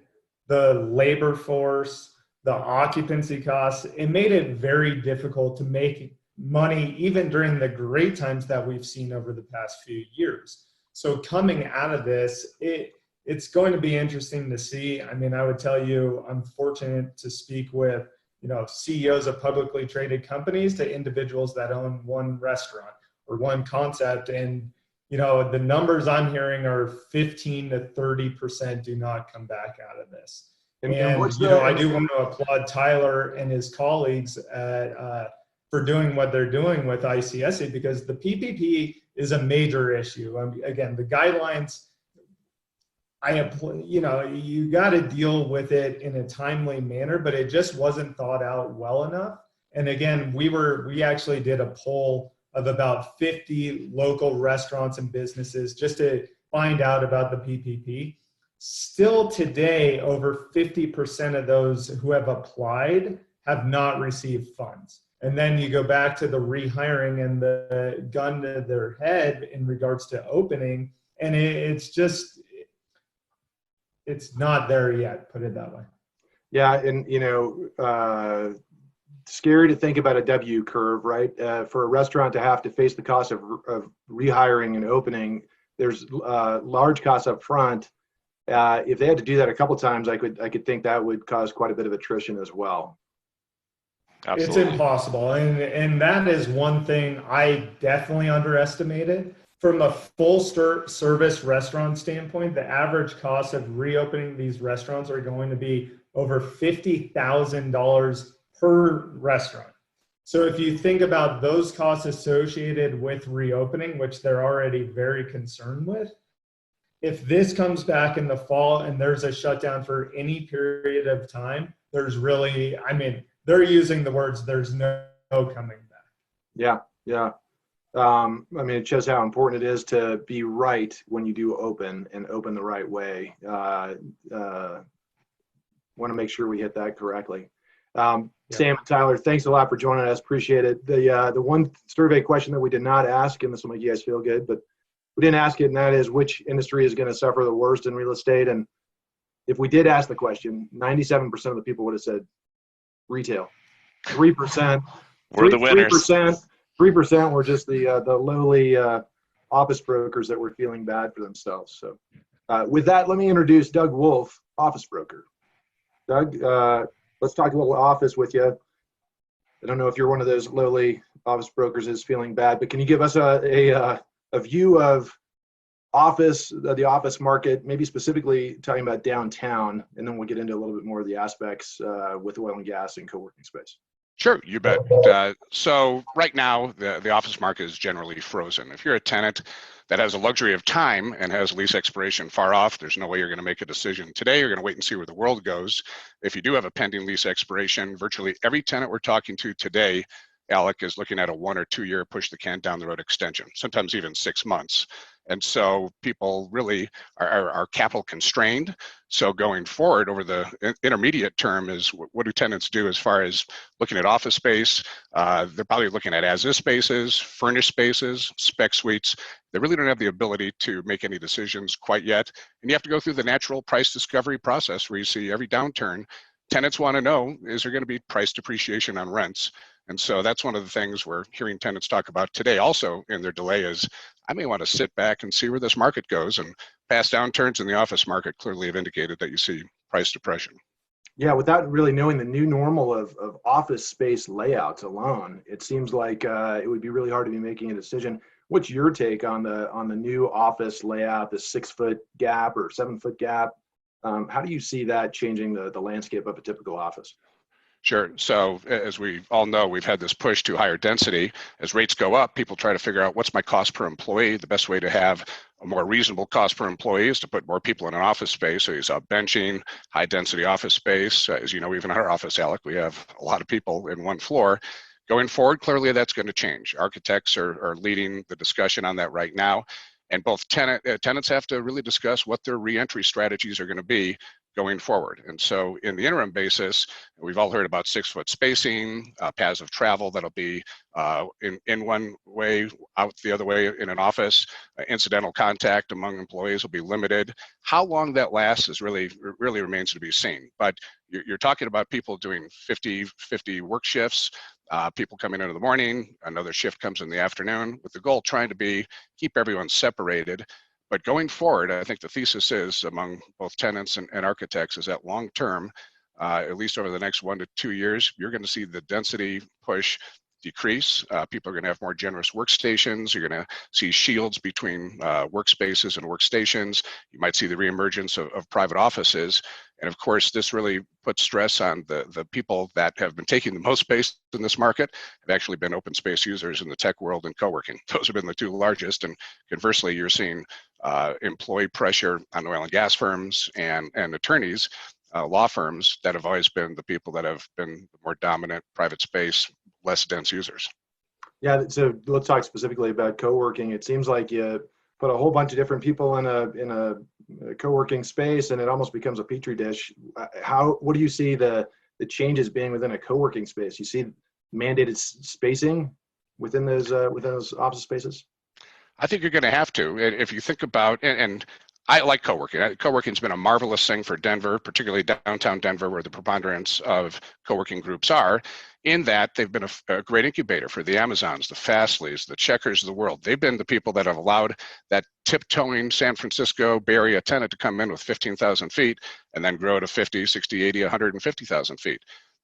the labor force, the occupancy costs, it made it very difficult to make money even during the great times that we've seen over the past few years. So coming out of this, it's going to be interesting to see. I would tell you, I'm fortunate to speak with CEOs of publicly traded companies to individuals that own one restaurant or one concept, and the numbers I'm hearing are 15 to 30% do not come back out of this. And I do want to applaud Tyler and his colleagues for doing what they're doing with ICSC, because the PPP is a major issue. Again, the guidelines, you got to deal with it in a timely manner, but it just wasn't thought out well enough. And again, we actually did a poll of about 50 local restaurants and businesses just to find out about the PPP. Still today, over 50% of those who have applied have not received funds. And then you go back to the rehiring and the gun to their head in regards to opening, and it's not there yet, put it that way. Yeah, and scary to think about a W curve, right? For a restaurant to have to face the cost of rehiring and opening, there's large costs up front. If they had to do that a couple of times, I could think that would cause quite a bit of attrition as well. Absolutely. It's impossible, and that is one thing I definitely underestimated. From a full service restaurant standpoint, the average cost of reopening these restaurants are going to be over $50,000 per restaurant. So if you think about those costs associated with reopening, which they're already very concerned with, if this comes back in the fall and there's a shutdown for any period of time, there's really, they're using the words, there's no coming back. Yeah. It shows how important it is to be right when you do open, and open the right way. want to make sure we hit that correctly. Sam and Tyler, thanks a lot for joining us. Appreciate it. The one survey question that we did not ask, and this will make you guys feel good, but we didn't ask it, and that is which industry is going to suffer the worst in real estate. And if we did ask the question, 97% of the people would have said retail. 3%. We're the winners. 3% were just the lowly office brokers that were feeling bad for themselves. So with that, let me introduce Doug Wolf, office broker. Doug, let's talk a little office with you. I don't know if you're one of those lowly office brokers is feeling bad, but can you give us a view of the office market, maybe specifically talking about downtown, and then we'll get into a little bit more of the aspects with oil and gas and co-working space. Sure, you bet. So right now, the office market is generally frozen. If you're a tenant that has a luxury of time and has lease expiration far off, there's no way you're going to make a decision today. You're going to wait and see where the world goes. If you do have a pending lease expiration, virtually every tenant we're talking to today, Alec, is looking at a 1 or 2 year push the can down the road extension, sometimes even 6 months. And so people really are capital constrained. So going forward over the intermediate term is what do tenants do as far as looking at office space? They're probably looking at as-is spaces, furnished spaces, spec suites. They really don't have the ability to make any decisions quite yet. And you have to go through the natural price discovery process where you see every downturn. Tenants want to know, is there going to be price depreciation on rents? And so that's one of the things we're hearing tenants talk about today also in their delay is, I may want to sit back and see where this market goes. And past downturns in the office market clearly have indicated that you see price depression. Yeah, without really knowing the new normal of office space layouts alone, it seems like it would be really hard to be making a decision. What's your take on the new office layout, the 6 foot gap or 7 foot gap? How do you see that changing the landscape of a typical office? Sure. So as we all know, we've had this push to higher density. As rates go up, people try to figure out what's my cost per employee. The best way to have a more reasonable cost per employee is to put more people in an office space. So you saw benching, high density office space. As you know, even our office, Alec, we have a lot of people in one floor. Going forward, clearly that's going to change. Architects are leading the discussion on that right now. And both tenants have to really discuss what their reentry strategies are going to be going forward. And so in the interim basis, we've all heard about 6 foot spacing, paths of travel that'll be in one way, out the other way in an office. Incidental contact among employees will be limited. How long that lasts is really remains to be seen. But you're talking about people doing 50 work shifts, people coming in the morning, another shift comes in the afternoon, with the goal trying to keep everyone separated. But going forward, I think the thesis is among both tenants and architects is that long term, at least over the next 1 to 2 years, you're going to see the density push decrease. People are going to have more generous workstations. You're going to see shields between workspaces and workstations. You might see the reemergence of private offices. And of course, this really puts stress on the people that have been taking the most space in this market, have actually been open space users in the tech world and co-working. Those have been the two largest. And conversely, you're seeing employee pressure on oil and gas firms and attorneys, law firms that have always been the people that have been the more dominant private space, less dense users. Yeah, so let's talk specifically about co-working. It seems like you put a whole bunch of different people in a co-working space and it almost becomes a petri dish. What do you see the changes being within a co-working space? You see mandated spacing within those office spaces? I think you're going to have to. If you think about, and I like co-working. Co-working's been a marvelous thing for Denver, particularly downtown Denver, where the preponderance of co-working groups are, in that they've been a great incubator for the Amazons, the Fastleys, the Checkers of the world. They've been the people that have allowed that tiptoeing San Francisco Bay Area tenant to come in with 15,000 feet and then grow to 50, 60, 80, 150,000 feet.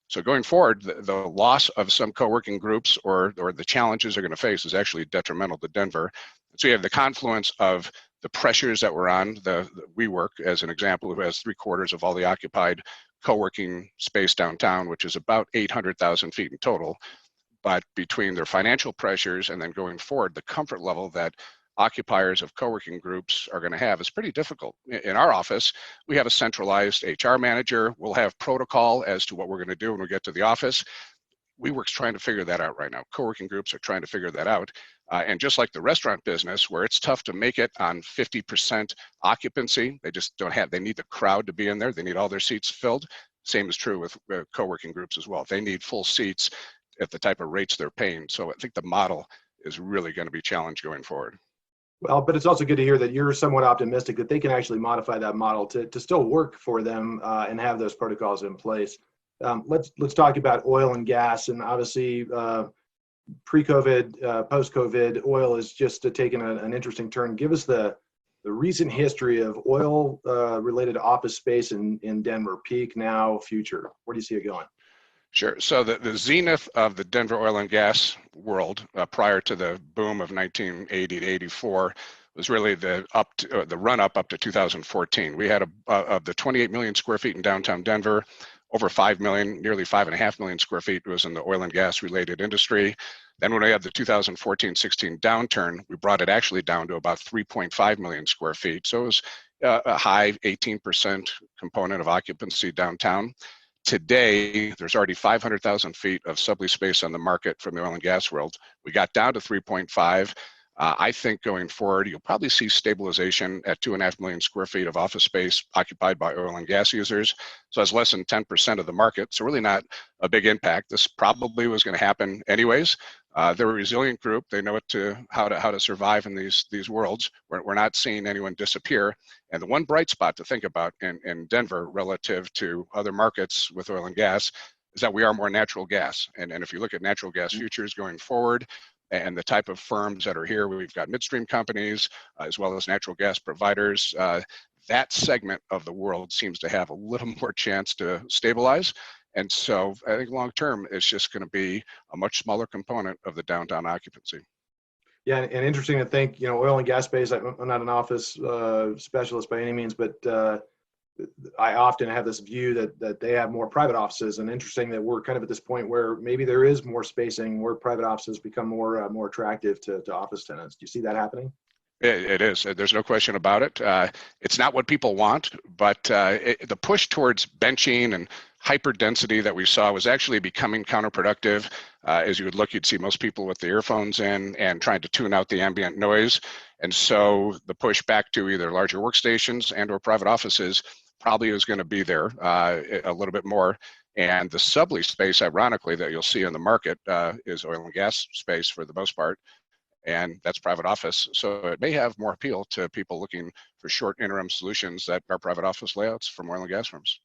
So going forward, the loss of some co-working groups or the challenges they're going to face is actually detrimental to Denver. So you have the confluence of the pressures that were on the WeWork, as an example, who has 3/4 of all the occupied co-working space downtown, which is about 800,000 feet in total. But between their financial pressures and then going forward, the comfort level that occupiers of co-working groups are going to have is pretty difficult. In our office, we have a centralized HR manager. We'll have protocol as to what we're going to do when we get to the office. WeWork's trying to figure that out right now. Co-working groups are trying to figure that out. And just like the restaurant business, where it's tough to make it on 50% occupancy, they just don't have, they need the crowd to be in there. They need all their seats filled. Same is true with co-working groups as well. They need full seats at the type of rates they're paying. So I think the model is really going to be challenged going forward. Well, but it's also good to hear that you're somewhat optimistic that they can actually modify that model to still work for them and have those protocols in place. Let's talk about oil and gas, and obviously pre-COVID, post-COVID, oil is just taken an interesting turn. Give us the recent history of oil related office space in Denver, peak, now, future. Where do you see it going? Sure. So the zenith of the Denver oil and gas world prior to the boom of 1980 to 84 was really the run up to 2014. We had of the 28 million square feet in downtown Denver, over 5 million, nearly 5.5 million square feet was in the oil and gas related industry. Then when we had the 2014-16 downturn, we brought it actually down to about 3.5 million square feet. So it was a high 18% component of occupancy downtown. Today, there's already 500,000 feet of sublease space on the market from the oil and gas world. We got down to 3.5. I think going forward, you'll probably see stabilization at 2.5 million square feet of office space occupied by oil and gas users. So that's less than 10% of the market. So really not a big impact. This probably was going to happen anyways. They're a resilient group. They know how to survive in these worlds. We're not seeing anyone disappear. And the one bright spot to think about in Denver relative to other markets with oil and gas is that we are more natural gas. And if you look at natural gas futures going forward, and the type of firms that are here, we've got midstream companies as well as natural gas providers. That segment of the world seems to have a little more chance to stabilize. And so I think long term, it's just going to be a much smaller component of the downtown occupancy. Yeah, and interesting to think, oil and gas space, I'm not an office specialist by any means, but I often have this view that they have more private offices, and interesting that we're kind of at this point where maybe there is more spacing, where private offices become more attractive to office tenants. Do you see that happening? It is. There's no question about it. It's not what people want, but the push towards benching and hyper density that we saw was actually becoming counterproductive. As you would look, you'd see most people with the earphones in and trying to tune out the ambient noise. And so the push back to either larger workstations and or private offices probably is going to be there a little bit more. And the sublease space, ironically, that you'll see in the market is oil and gas space for the most part. And that's private office. So it may have more appeal to people looking for short interim solutions that are private office layouts from oil and gas firms.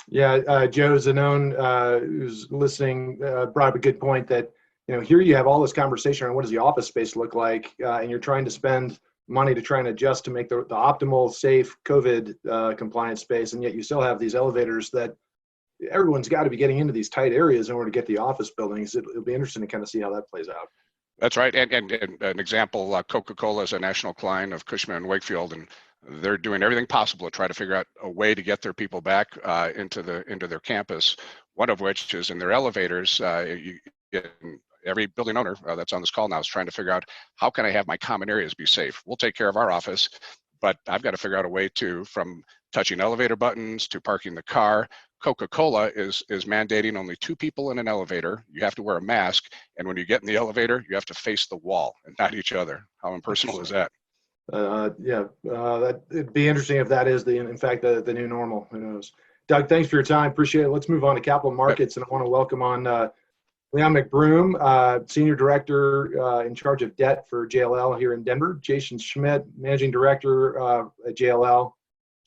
Yeah, Joe Zanone, who's listening, brought up a good point that, here you have all this conversation on what does the office space look like, and you're trying to spend money to try and adjust to make the optimal, safe COVID compliant space, and yet you still have these elevators that everyone's got to be getting into these tight areas in order to get the office buildings. It'll be interesting to kind of see how that plays out. That's right. And an example, Coca-Cola is a national client of Cushman & Wakefield, and they're doing everything possible to try to figure out a way to get their people back into their campus, one of which is in their elevators. Every building owner that's on this call now is trying to figure out, how can I have my common areas be safe? We'll take care of our office, but I've got to figure out a way from touching elevator buttons to parking the car. Coca-Cola is mandating only 2 people in an elevator. You have to wear a mask, and when you get in the elevator, you have to face the wall and not each other. How impersonal is that? It'd be interesting if that is in fact the new normal. Who knows? Doug, thanks for your time. Appreciate it. Let's move on to capital markets, and I want to welcome on Leon McBroom, Senior Director in charge of debt for JLL here in Denver. Jason Schmidt, Managing Director at JLL.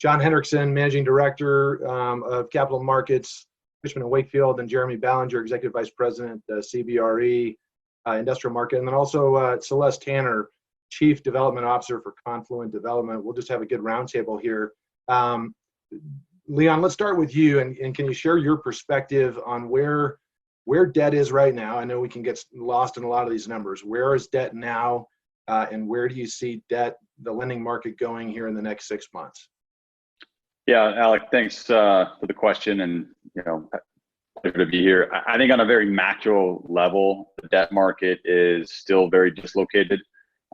John Hendrickson, Managing Director of Capital Markets, Cushman & Wakefield, and Jeremy Ballinger, Executive Vice President, CBRE, Industrial Market, and then also Celeste Tanner, Chief Development Officer for Confluent Development. We'll just have a good roundtable here. Leon, let's start with you, and can you share your perspective on where debt is right now? I know we can get lost in a lot of these numbers. Where is debt now, and where do you see debt, the lending market, going here in the next 6 months? Yeah, Alec, thanks for the question, and pleasure to be here. I think on a very macro level, the debt market is still very dislocated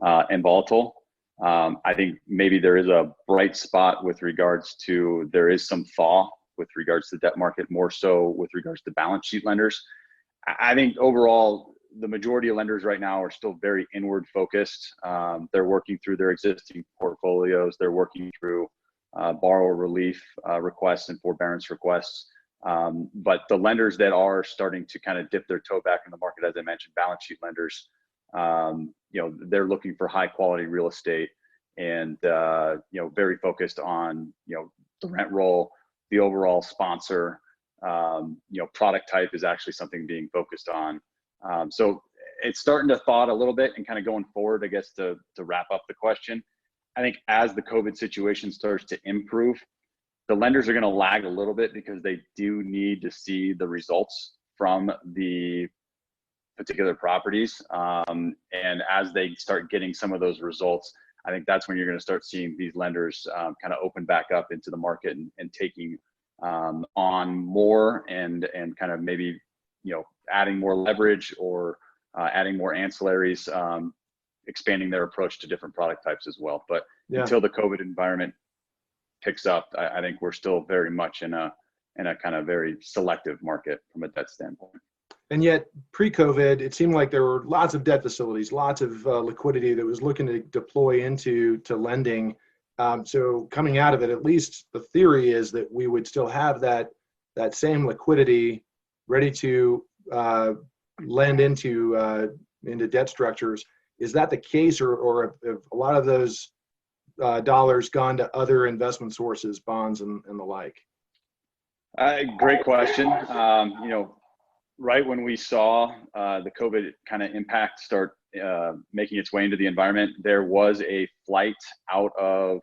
and volatile. I think maybe there is a bright spot with regards to there is some thaw with regards to the debt market, more so with regards to balance sheet lenders. I think overall, the majority of lenders right now are still very inward focused. They're working through their existing portfolios. They're working through borrower relief requests and forbearance requests. But the lenders that are starting to kind of dip their toe back in the market, as I mentioned, balance sheet lenders, they're looking for high quality real estate and, very focused on, the rent roll, the overall sponsor, product type is actually something being focused on. So it's starting to thaw a little bit, and kind of going forward, I guess, to wrap up the question, I think as the COVID situation starts to improve, the lenders are going to lag a little bit because they do need to see the results from the particular properties. And as they start getting some of those results, I think that's when you're going to start seeing these lenders kind of open back up into the market and taking on more and kind of maybe, adding more leverage or adding more ancilleries, expanding their approach to different product types as well. But until the COVID environment picks up, I think we're still very much in a kind of very selective market from a debt standpoint. And yet, pre-COVID, it seemed like there were lots of debt facilities, lots of liquidity that was looking to deploy into lending. So coming out of it, at least the theory is that we would still have that same liquidity ready to lend into debt structures. Is that the case, or have a lot of those dollars gone to other investment sources, bonds and the like? Great question. Right when we saw the COVID kind of impact start making its way into the environment, there was a flight out of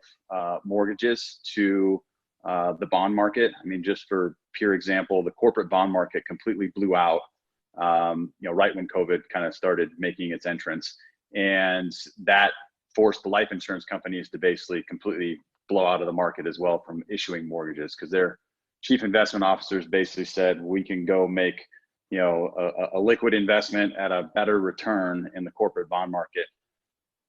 mortgages to the bond market. I mean, just for pure example, the corporate bond market completely blew out, right when COVID kind of started making its entrance. And that forced the life insurance companies to basically completely blow out of the market as well from issuing mortgages, because their chief investment officers basically said, we can go make a liquid investment at a better return in the corporate bond market.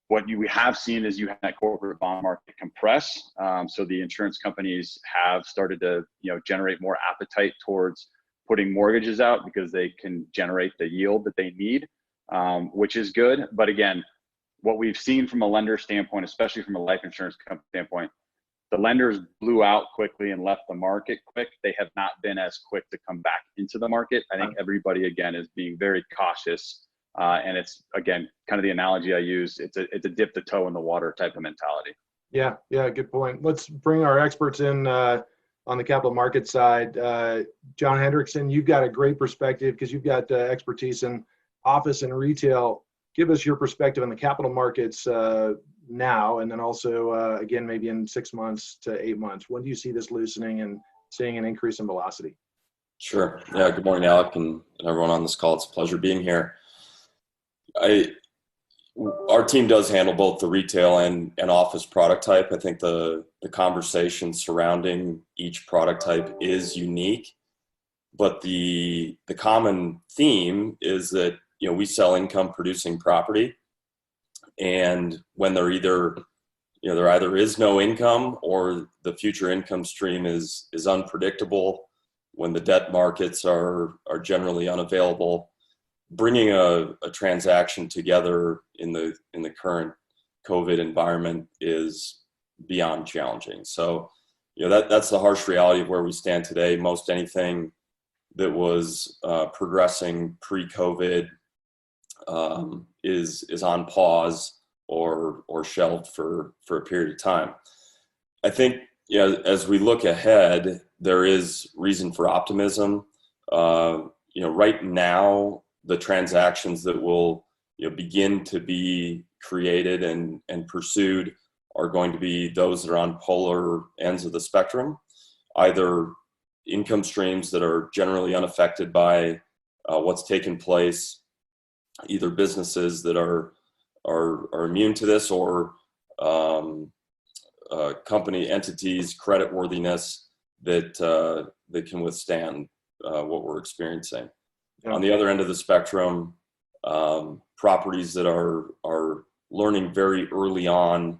What you have seen is you have that corporate bond market compress. So the insurance companies have started to, generate more appetite towards putting mortgages out because they can generate the yield that they need, which is good. But again, what we've seen from a lender standpoint, especially from a life insurance company standpoint, the lenders blew out quickly and left the market quick. They have not been as quick to come back into the market. I think everybody, again, is being very cautious. And it's, again, kind of the analogy I use. It's a dip the toe in the water type of mentality. Yeah, good point. Let's bring our experts in on the capital market side. John Hendrickson, you've got a great perspective because you've got expertise in office and retail. Give us your perspective on the capital markets now, and then also, again, maybe in 6 months to 8 months. When do you see this loosening and seeing an increase in velocity? Sure. Yeah. Good morning, Alec, and everyone on this call. It's a pleasure being here. Our team does handle both the retail and office product type. I think the conversation surrounding each product type is unique, but the common theme is that we sell income producing property, and when there either is no income or the future income stream is unpredictable, when the debt markets are generally unavailable, bringing a transaction together in the current COVID environment is beyond challenging. So, that's the harsh reality of where we stand today. Most anything that was progressing pre-COVID is on pause or shelved for a period of time. I think, as we look ahead, there is reason for optimism. Right now, the transactions that will begin to be created and pursued are going to be those that are on polar ends of the spectrum, either income streams that are generally unaffected by what's taken place, either businesses that are immune to this, or company entities, creditworthiness that can withstand what we're experiencing. Yeah. On the other end of the spectrum, properties that are learning very early on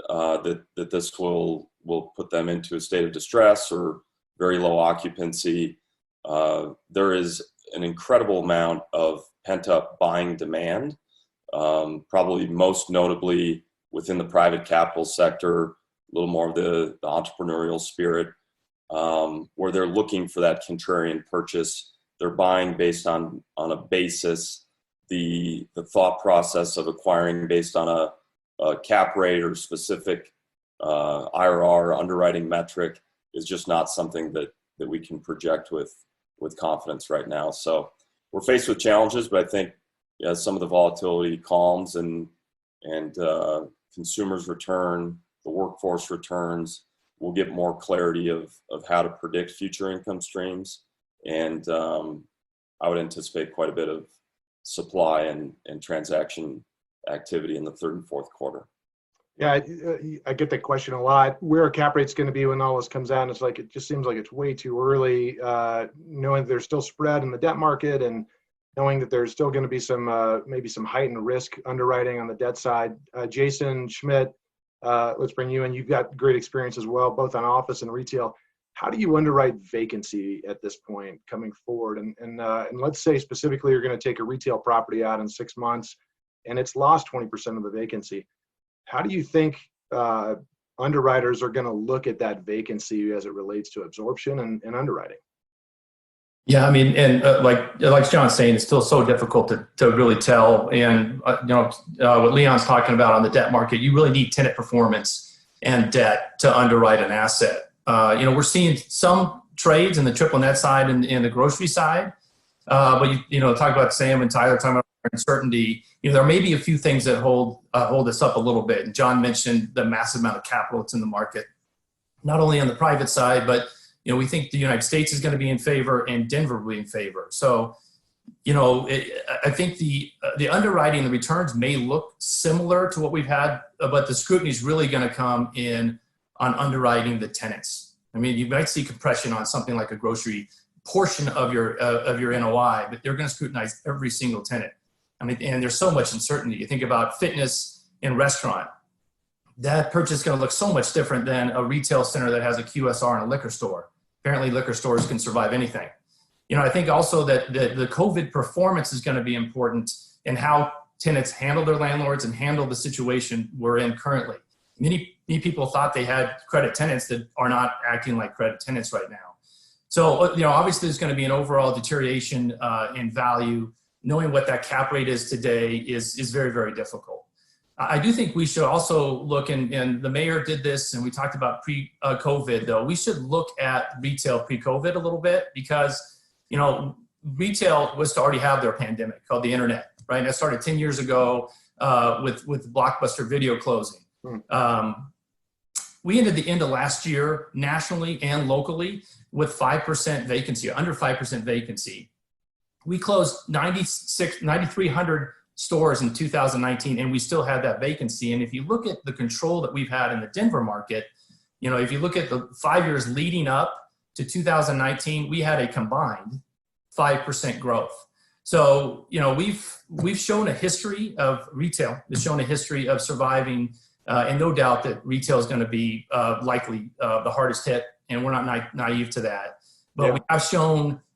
that this will put them into a state of distress or very low occupancy. There is an incredible amount of pent-up buying demand, probably most notably within the private capital sector, a little more of the entrepreneurial spirit. where they're looking for that contrarian purchase. They're buying based on a basis. The thought process of acquiring based on a cap rate or specific IRR underwriting metric is just not something that we can project with confidence right now. So we're faced with challenges, but I think as some of the volatility calms and consumers return, the workforce returns, we'll get more clarity of how to predict future income streams. And I would anticipate quite a bit of supply and transaction activity in the third and fourth quarter. Yeah, I get that question a lot. Where are cap rates going to be when all this comes out? And it's like, it just seems like it's way too early, knowing there's still spread in the debt market and knowing that there's still going to be some, maybe some heightened risk underwriting on the debt side. Jason Schmidt, let's bring you in. You've got great experience as well, both on office and retail. How do you underwrite vacancy at this point coming forward? And let's say specifically you're going to take a retail property out in 6 months and it's lost 20% of the vacancy. How do you think underwriters are going to look at that vacancy as it relates to absorption and underwriting? Yeah, I mean, and like John's saying, it's still so difficult to really tell. And what Leon's talking about on the debt market, you really need tenant performance and debt to underwrite an asset. We're seeing some trades in the triple net side and in the grocery side, but talk about Sam and Tyler talking about uncertainty. There may be a few things that hold us up a little bit. And John mentioned the massive amount of capital that's in the market, not only on the private side, but we think the United States is going to be in favor and Denver will be in favor. So, I think the underwriting, the returns may look similar to what we've had, but the scrutiny is really going to come in on underwriting the tenants. I mean, you might see compression on something like a grocery portion of your NOI, but they're going to scrutinize every single tenant. I mean, and there's so much uncertainty. You think about fitness and restaurant. That purchase is going to look so much different than a retail center that has a QSR and a liquor store. Apparently, liquor stores can survive anything. I think also that the COVID performance is going to be important in how tenants handle their landlords and handle the situation we're in currently. Many people thought they had credit tenants that are not acting like credit tenants right now. So, obviously there's going to be an overall deterioration in value. Knowing what that cap rate is today is very, very difficult. I do think we should also look, and the mayor did this, and we talked about pre-COVID though, we should look at retail pre-COVID a little bit because, retail was to already have their pandemic called the internet, right? And that started 10 years ago with Blockbuster Video closing. We ended the end of last year nationally and locally with 5% vacancy, under 5% vacancy. We closed 9,300 stores in 2019, and we still had that vacancy. And if you look at the control that we've had in the Denver market, if you look at the 5 years leading up to 2019, we had a combined 5% growth. So, we've shown a history of retail. We've shown a history of surviving, and no doubt that retail is going to be likely the hardest hit, and we're not naive to that. But Yeah.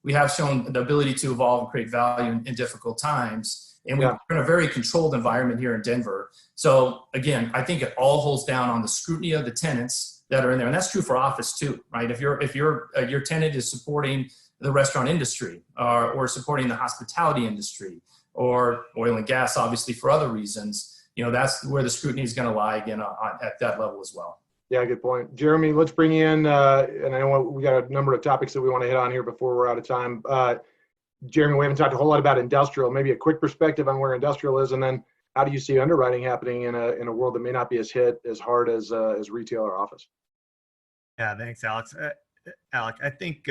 we have shown the ability to evolve and create value in difficult times. And we're in a very controlled environment here in Denver. So again, I think it all holds down on the scrutiny of the tenants that are in there. And that's true for office too, right? If your tenant is supporting the restaurant industry or supporting the hospitality industry or oil and gas, obviously for other reasons, that's where the scrutiny is going to lie again at that level as well. Yeah, good point. Jeremy, let's bring you in, and I know we got a number of topics that we want to hit on here before we're out of time. Jeremy, we haven't talked a whole lot about industrial. Maybe a quick perspective on where industrial is, and then how do you see underwriting happening in a world that may not be as hit as hard as retail or office? Yeah, thanks, Alex. Alec, I think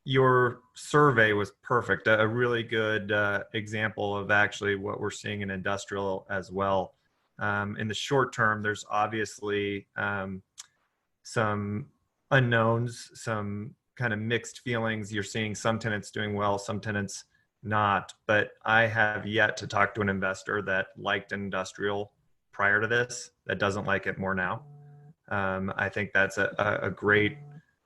your survey was perfect. A really good example of actually what we're seeing in industrial as well. In the short term, there's obviously some unknowns, some kind of mixed feelings. You're seeing some tenants doing well, some tenants not. But I have yet to talk to an investor that liked industrial prior to this, that doesn't like it more now. I think that's a great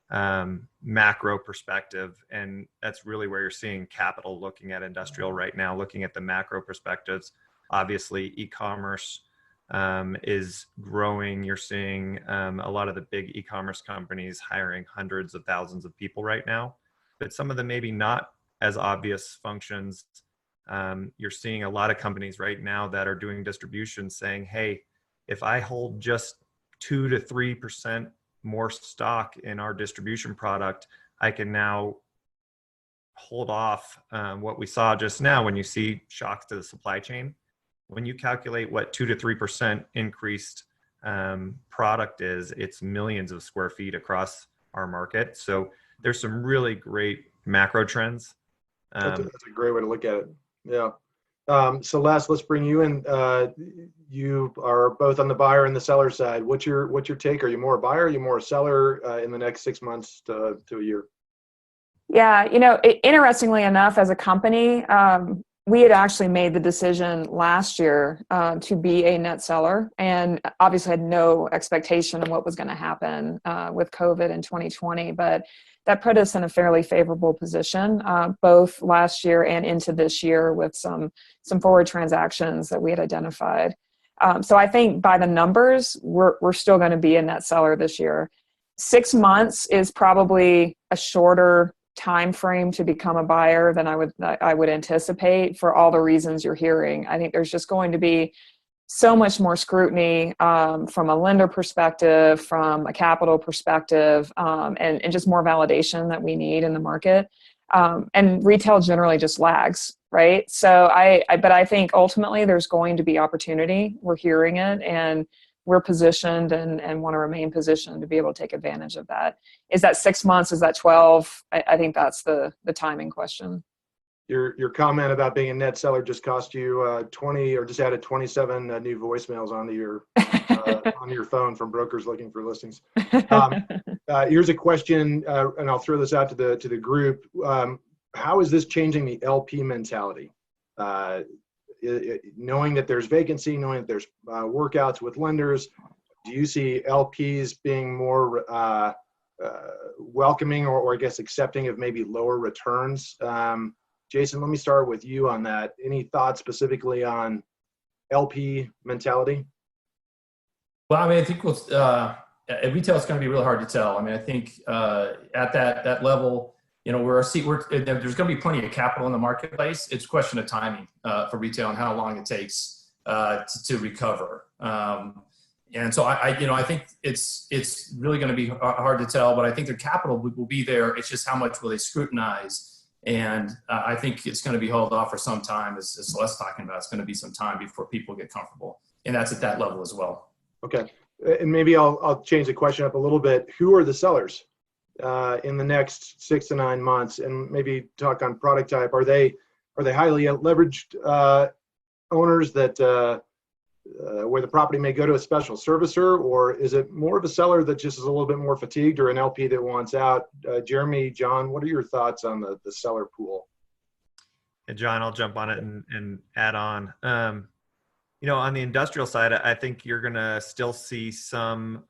macro perspective. And that's really where you're seeing capital looking at industrial right now, looking at the macro perspectives. Obviously, e-commerce is growing. You're seeing a lot of the big e-commerce companies hiring hundreds of thousands of people right now, but some of them maybe not as obvious functions. You're seeing a lot of companies right now that are doing distribution saying, hey, if I hold just 2 to 3% more stock in our distribution product, I can now hold off what we saw just now when you see shocks to the supply chain. When you calculate what 2 to 3% increased product is, it's millions of square feet across our market. So there's some really great macro trends. That's a great way to look at it. Yeah. Celeste, let's bring you in. You are both on the buyer and the seller side. What's your take? Are you more a buyer? Are you more a seller in the next 6 months to a year? Yeah, interestingly enough, as a company, we had actually made the decision last year to be a net seller, and obviously had no expectation of what was going to happen with COVID in 2020. But that put us in a fairly favorable position, both last year and into this year, with some forward transactions that we had identified. So I think by the numbers, we're still going to be a net seller this year. 6 months is probably a shorter time frame to become a buyer than I would anticipate, for all the reasons you're hearing. I think there's just going to be so much more scrutiny from a lender perspective, from a capital perspective, and just more validation that we need in the market. And retail generally just lags, right? So but I think ultimately there's going to be opportunity. We're hearing it, and we're positioned and want to remain positioned to be able to take advantage of that. Is that 6 months? Is that 12? I think that's the timing question. Your comment about being a net seller just cost you 20, or just added 27 new voicemails onto your phone from brokers looking for listings. Here's a question, and I'll throw this out to the group. How is this changing the LP mentality? Knowing that there's vacancy, knowing that there's workouts with lenders, do you see LPs being more welcoming or I guess accepting of maybe lower returns? Jason, let me start with you on that. Any thoughts specifically on LP mentality? Well, I mean, I think at retail, it's going to be really hard to tell. I mean, I think at that level, there's going to be plenty of capital in the marketplace. It's a question of timing for retail and how long it takes to recover. And so I think it's really going to be hard to tell, but I think their capital will be there. It's just how much will they scrutinize? And I think it's going to be held off for some time, as Celeste talking about. It's going to be some time before people get comfortable, and that's at that level as well. Okay, and maybe I'll change the question up a little bit. Who are the sellers in the next 6 to 9 months? And maybe talk on product type. Are they highly leveraged owners that where the property may go to a special servicer, or is it more of a seller that just is a little bit more fatigued, or an LP that wants out? Jeremy, John, what are your thoughts on the seller pool? Hey, John, I'll jump on it and add on. On the industrial side, I think you're going to still see some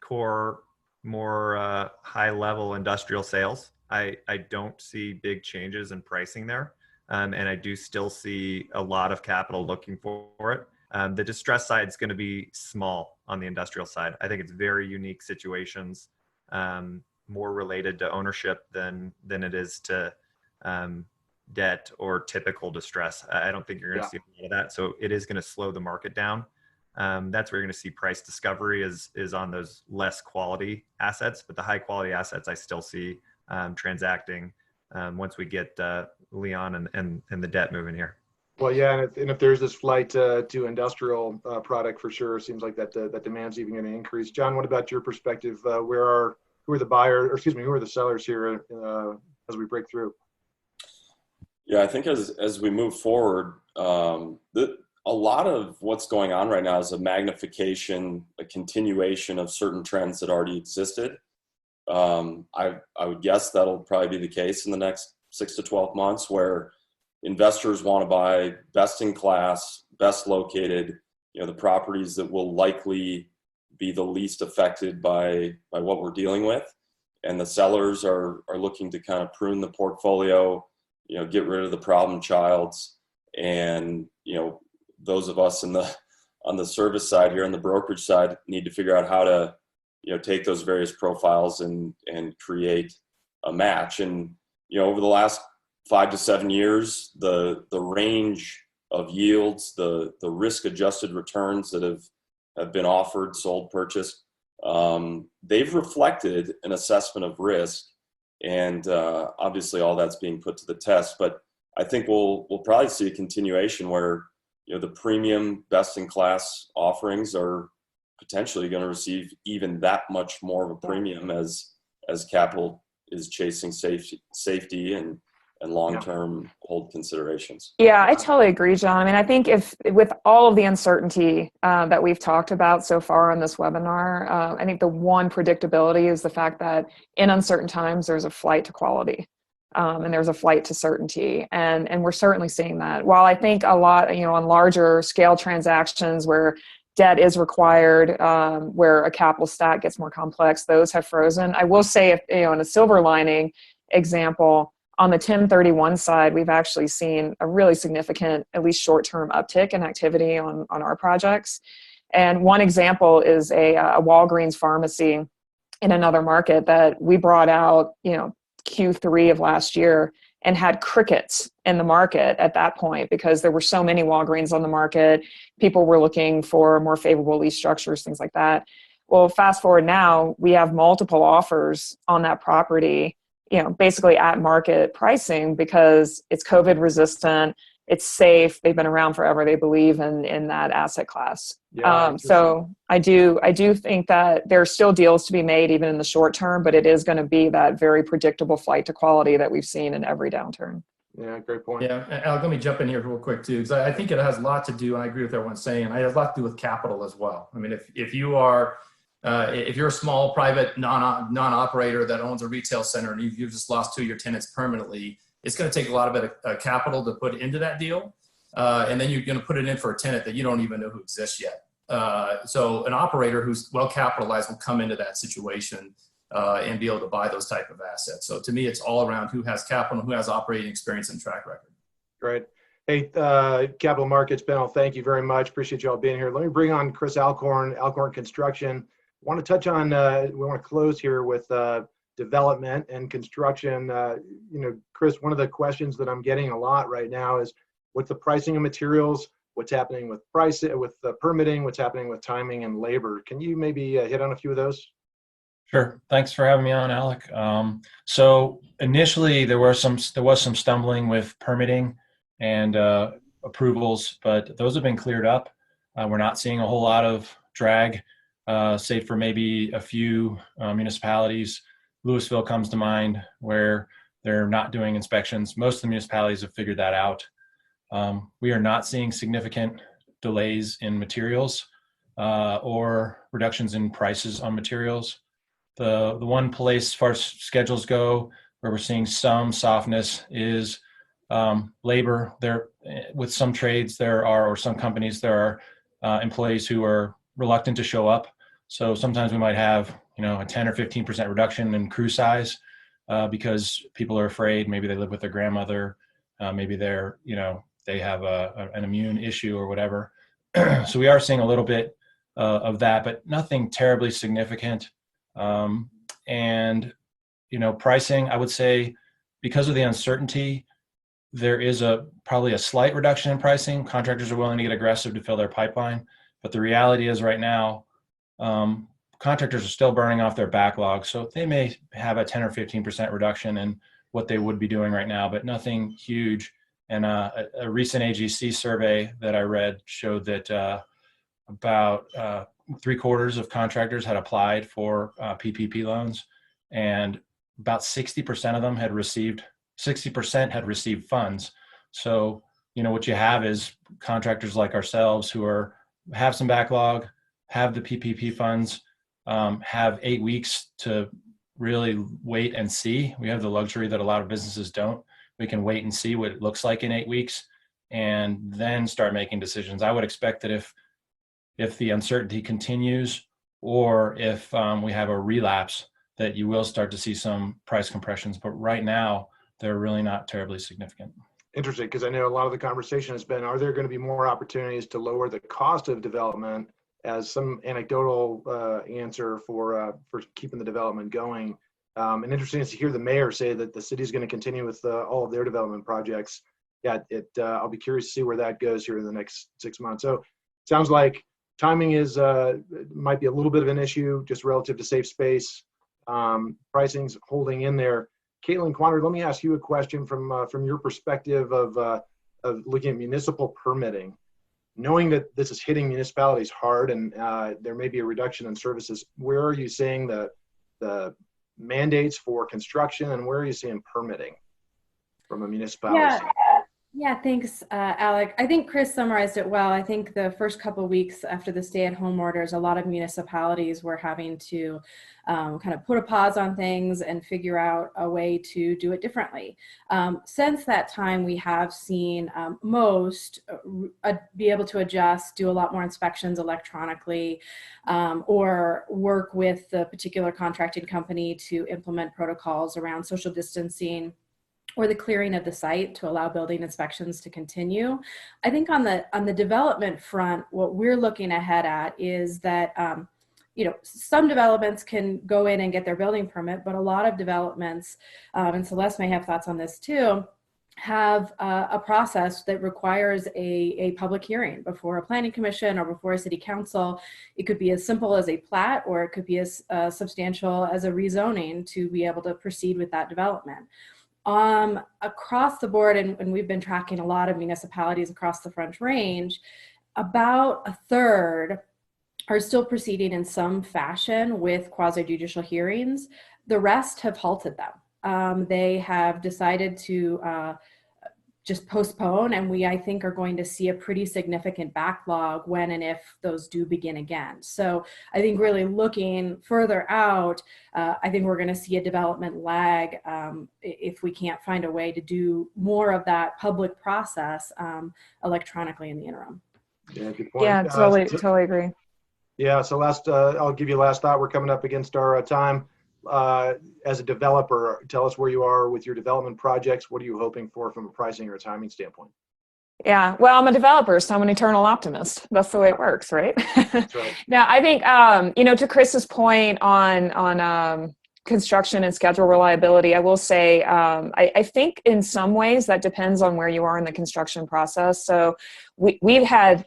core, more high-level industrial sales. I don't see big changes in pricing there, and I do still see a lot of capital looking for it. The distress side is going to be small on the industrial side. I think it's very unique situations, more related to ownership than it is to debt or typical distress. I don't think you're going to see a lot of that. So it is going to slow the market down. That's where you're going to see price discovery is on those less quality assets, but the high quality assets I still see transacting once we get Leon and the debt moving here. Well, yeah, and if there's this flight to industrial product, for sure, it seems like that demand's even going to increase. John, what about your perspective? Who are the sellers here as we break through? Yeah, I think as we move forward, a lot of what's going on right now is a magnification, a continuation of certain trends that already existed. I would guess that'll probably be the case in the next 6 to 12 months, where investors want to buy best in class, best located, the properties that will likely be the least affected by what we're dealing with. And the sellers are looking to kind of prune the portfolio, get rid of the problem childs. And, those of us on the service side here, on the brokerage side, need to figure out how to, take those various profiles and create a match. And, over the last 5 to 7 years, the range of yields, the risk adjusted returns that have been offered, sold, purchased, they've reflected an assessment of risk. And obviously all that's being put to the test, but I think we'll probably see a continuation where, the premium best in class offerings are potentially going to receive even that much more of a premium as capital is chasing safety and long-term hold considerations. Yeah, I totally agree, John. I mean, I think if with all of the uncertainty that we've talked about so far on this webinar, I think the one predictability is the fact that in uncertain times, there's a flight to quality. And there's a flight to certainty. And we're certainly seeing that. While I think a lot, on larger scale transactions where debt is required, where a capital stack gets more complex, those have frozen. I will say, if, in a silver lining example, on the 1031 side, we've actually seen a really significant, at least short-term uptick in activity on our projects. And one example is a Walgreens pharmacy in another market that we brought out, Q3 of last year, and had crickets in the market at that point because there were so many Walgreens on the market. People were looking for more favorable lease structures, things like that. Well, fast forward now, we have multiple offers on that property, basically at market pricing because it's COVID resistant, it's safe, they've been around forever, they believe in that asset class. So I do think that there's still deals to be made even in the short term, but it is going to be that very predictable flight to quality that we've seen in every downturn. Yeah, great point. Yeah, Alec, let me jump in here real quick too, because I think it has a lot to do, and I agree with everyone saying, it has a lot to do with capital as well. I mean, if you're a small private non-operator that owns a retail center and you've just lost 2 of your tenants permanently, it's going to take a lot of capital to put into that deal. And then you're going to put it in for a tenant that you don't even know who exists yet. So an operator who's well capitalized will come into that situation and be able to buy those type of assets. So to me, it's all around who has capital, who has operating experience and track record. Great. Hey, capital markets panel, thank you very much. Appreciate you all being here. Let me bring on Chris Alcorn Construction. I want to touch on, we want to close here with development and construction. Chris, one of the questions that I'm getting a lot right now is what's the pricing of materials, what's happening with with the permitting, what's happening with timing and labor. Can you maybe hit on a few of those? Sure. Thanks for having me on, Alec. So initially there was some stumbling with permitting and approvals, but those have been cleared up. We're not seeing a whole lot of drag, save for maybe a few municipalities. Louisville comes to mind where they're not doing inspections. Most of the municipalities have figured that out. We are not seeing significant delays in materials or reductions in prices on materials. The one place as far as schedules go where we're seeing some softness is labor. There, with some trades or some companies, there are employees who are reluctant to show up. So sometimes we might have a 10 or 15% reduction in crew size because people are afraid. Maybe they live with their grandmother. Maybe they have an immune issue or whatever. So we are seeing a little bit of that, but nothing terribly significant. And pricing, I would say, because of the uncertainty, there is probably a slight reduction in pricing. Contractors are willing to get aggressive to fill their pipeline, but the reality is right now, contractors are still burning off their backlog. So they may have a 10 or 15% reduction in what they would be doing right now, but nothing huge. And a recent AGC survey that I read showed that about 3/4 of contractors had applied for PPP loans, and about 60% of them had received 60% had received funds. So what you have is contractors like ourselves who have some backlog, have the PPP funds, have 8 weeks to really wait and see. We have the luxury that a lot of businesses don't. We can wait and see what it looks like in 8 weeks and then start making decisions. I would expect that if the uncertainty continues or if we have a relapse, that you will start to see some price compressions. But right now, they're really not terribly significant. Interesting, because I know a lot of the conversation has been, are there going to be more opportunities to lower the cost of development as some anecdotal answer for keeping the development going? And interesting is to hear the mayor say that the city is going to continue with all of their development projects. Yeah, I'll be curious to see where that goes here in the next 6 months. So sounds like timing is might be a little bit of an issue just relative to safe space. Pricing's holding in there. Caitlin Quander, let me ask you a question from your perspective of looking at municipal permitting. Knowing that this is hitting municipalities hard and there may be a reduction in services, where are you seeing the mandates for construction and where are you seeing permitting from a municipality standpoint? Yeah, thanks, Alec. I think Chris summarized it well. I think the first couple of weeks after the stay-at-home orders, a lot of municipalities were having to kind of put a pause on things and figure out a way to do it differently. Since that time, we have seen most be able to adjust, do a lot more inspections electronically, or work with the particular contracting company to implement protocols around social distancing or the clearing of the site to allow building inspections to continue. I think on the development front, what we're looking ahead at is that some developments can go in and get their building permit, but a lot of developments, and Celeste may have thoughts on this too, have a process that requires a public hearing before a planning commission or before a city council. It could be as simple as a plat, or it could be as substantial as a rezoning to be able to proceed with that development. Across the board, and we've been tracking a lot of municipalities across the Front Range, about a third are still proceeding in some fashion with quasi-judicial hearings. The rest have halted them. They have decided to just postpone, and we, I think, are going to see a pretty significant backlog when and if those do begin again. So I think really looking further out, I think we're going to see a development lag if we can't find a way to do more of that public process electronically in the interim. Yeah, good point. Yeah, totally agree. Yeah, so I'll give you a last thought. We're coming up against our time. As a developer, tell us where you are with your development projects. What are you hoping for from a pricing or a timing standpoint? Yeah, well, I'm a developer, so I'm an eternal optimist. That's the way it works, right? That's right. Now, I think, to Chris's point on construction and schedule reliability, I will say, I think in some ways that depends on where you are in the construction process. So we've had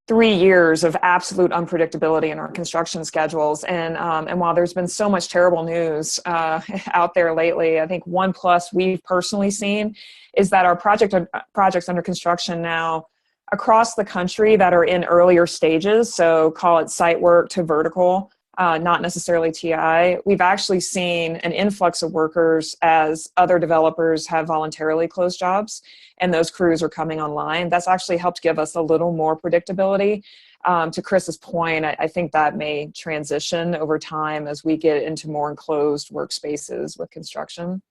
3 years of absolute unpredictability in our construction schedules. And while there's been so much terrible news out there lately, I think one plus we've personally seen is that our projects under construction now across the country that are in earlier stages, so call it site work to vertical, not necessarily TI, we've actually seen an influx of workers as other developers have voluntarily closed jobs and those crews are coming online. That's actually helped give us a little more predictability. To Chris's point, I think that may transition over time as we get into more enclosed workspaces with construction.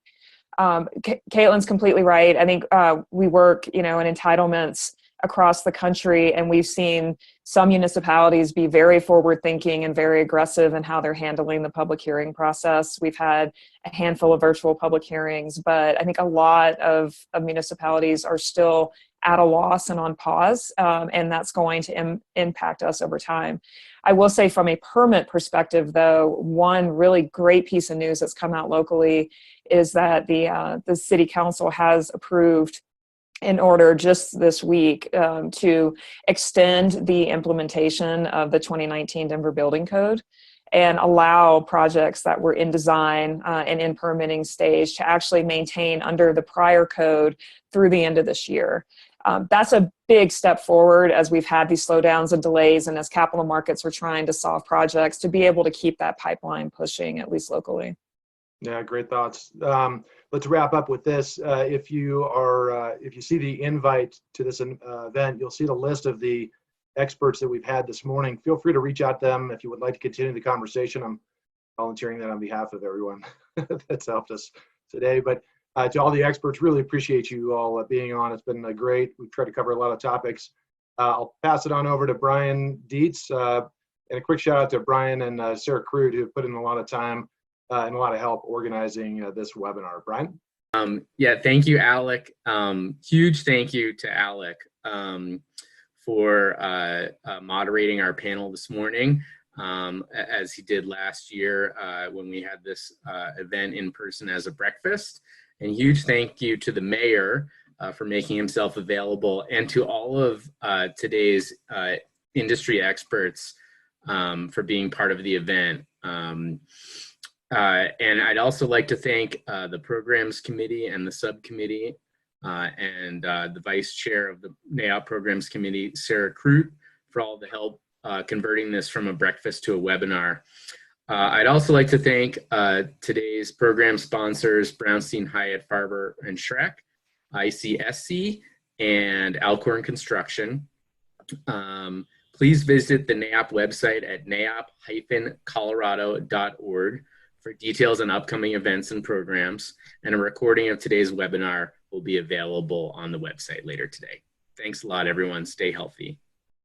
Caitlin's completely right. I think we work, in entitlements across the country, and we've seen some municipalities be very forward-thinking and very aggressive in how they're handling the public hearing process. We've had a handful of virtual public hearings, but I think a lot of municipalities are still at a loss and on pause, and that's going to impact us over time. I will say from a permit perspective, though, one really great piece of news that's come out locally is that the City Council has approved in order just this week to extend the implementation of the 2019 Denver Building Code and allow projects that were in design and in permitting stage to actually maintain under the prior code through the end of this year. That's a big step forward as we've had these slowdowns and delays, and as capital markets are trying to solve projects, to be able to keep that pipeline pushing, at least locally. Yeah, great thoughts. Let's wrap up with this. If you see the invite to this event, you'll see the list of the experts that we've had this morning. Feel free to reach out to them if you would like to continue the conversation. I'm volunteering that on behalf of everyone that's helped us today. But to all the experts, really appreciate you all being on. It's been great. We've tried to cover a lot of topics. I'll pass it on over to Brian Dietz. And a quick shout out to Brian and Sarah Crude, who have put in a lot of time and a lot of help organizing this webinar. Brian? Yeah, thank you, Alec. Huge thank you to Alec for moderating our panel this morning, as he did last year when we had this event in person as a breakfast. And huge thank you to the mayor for making himself available, and to all of today's industry experts for being part of the event. And I'd also like to thank the programs committee and the subcommittee and the vice chair of the NAIOP programs committee, Sarah Crute, for all the help converting this from a breakfast to a webinar. I'd also like to thank today's program sponsors, Brownstein, Hyatt, Farber, and Schreck, ICSC, and Alcorn Construction. Please visit the NAIOP website at naiop-colorado.org for details on upcoming events and programs, and a recording of today's webinar will be available on the website later today. Thanks a lot, everyone. Stay healthy.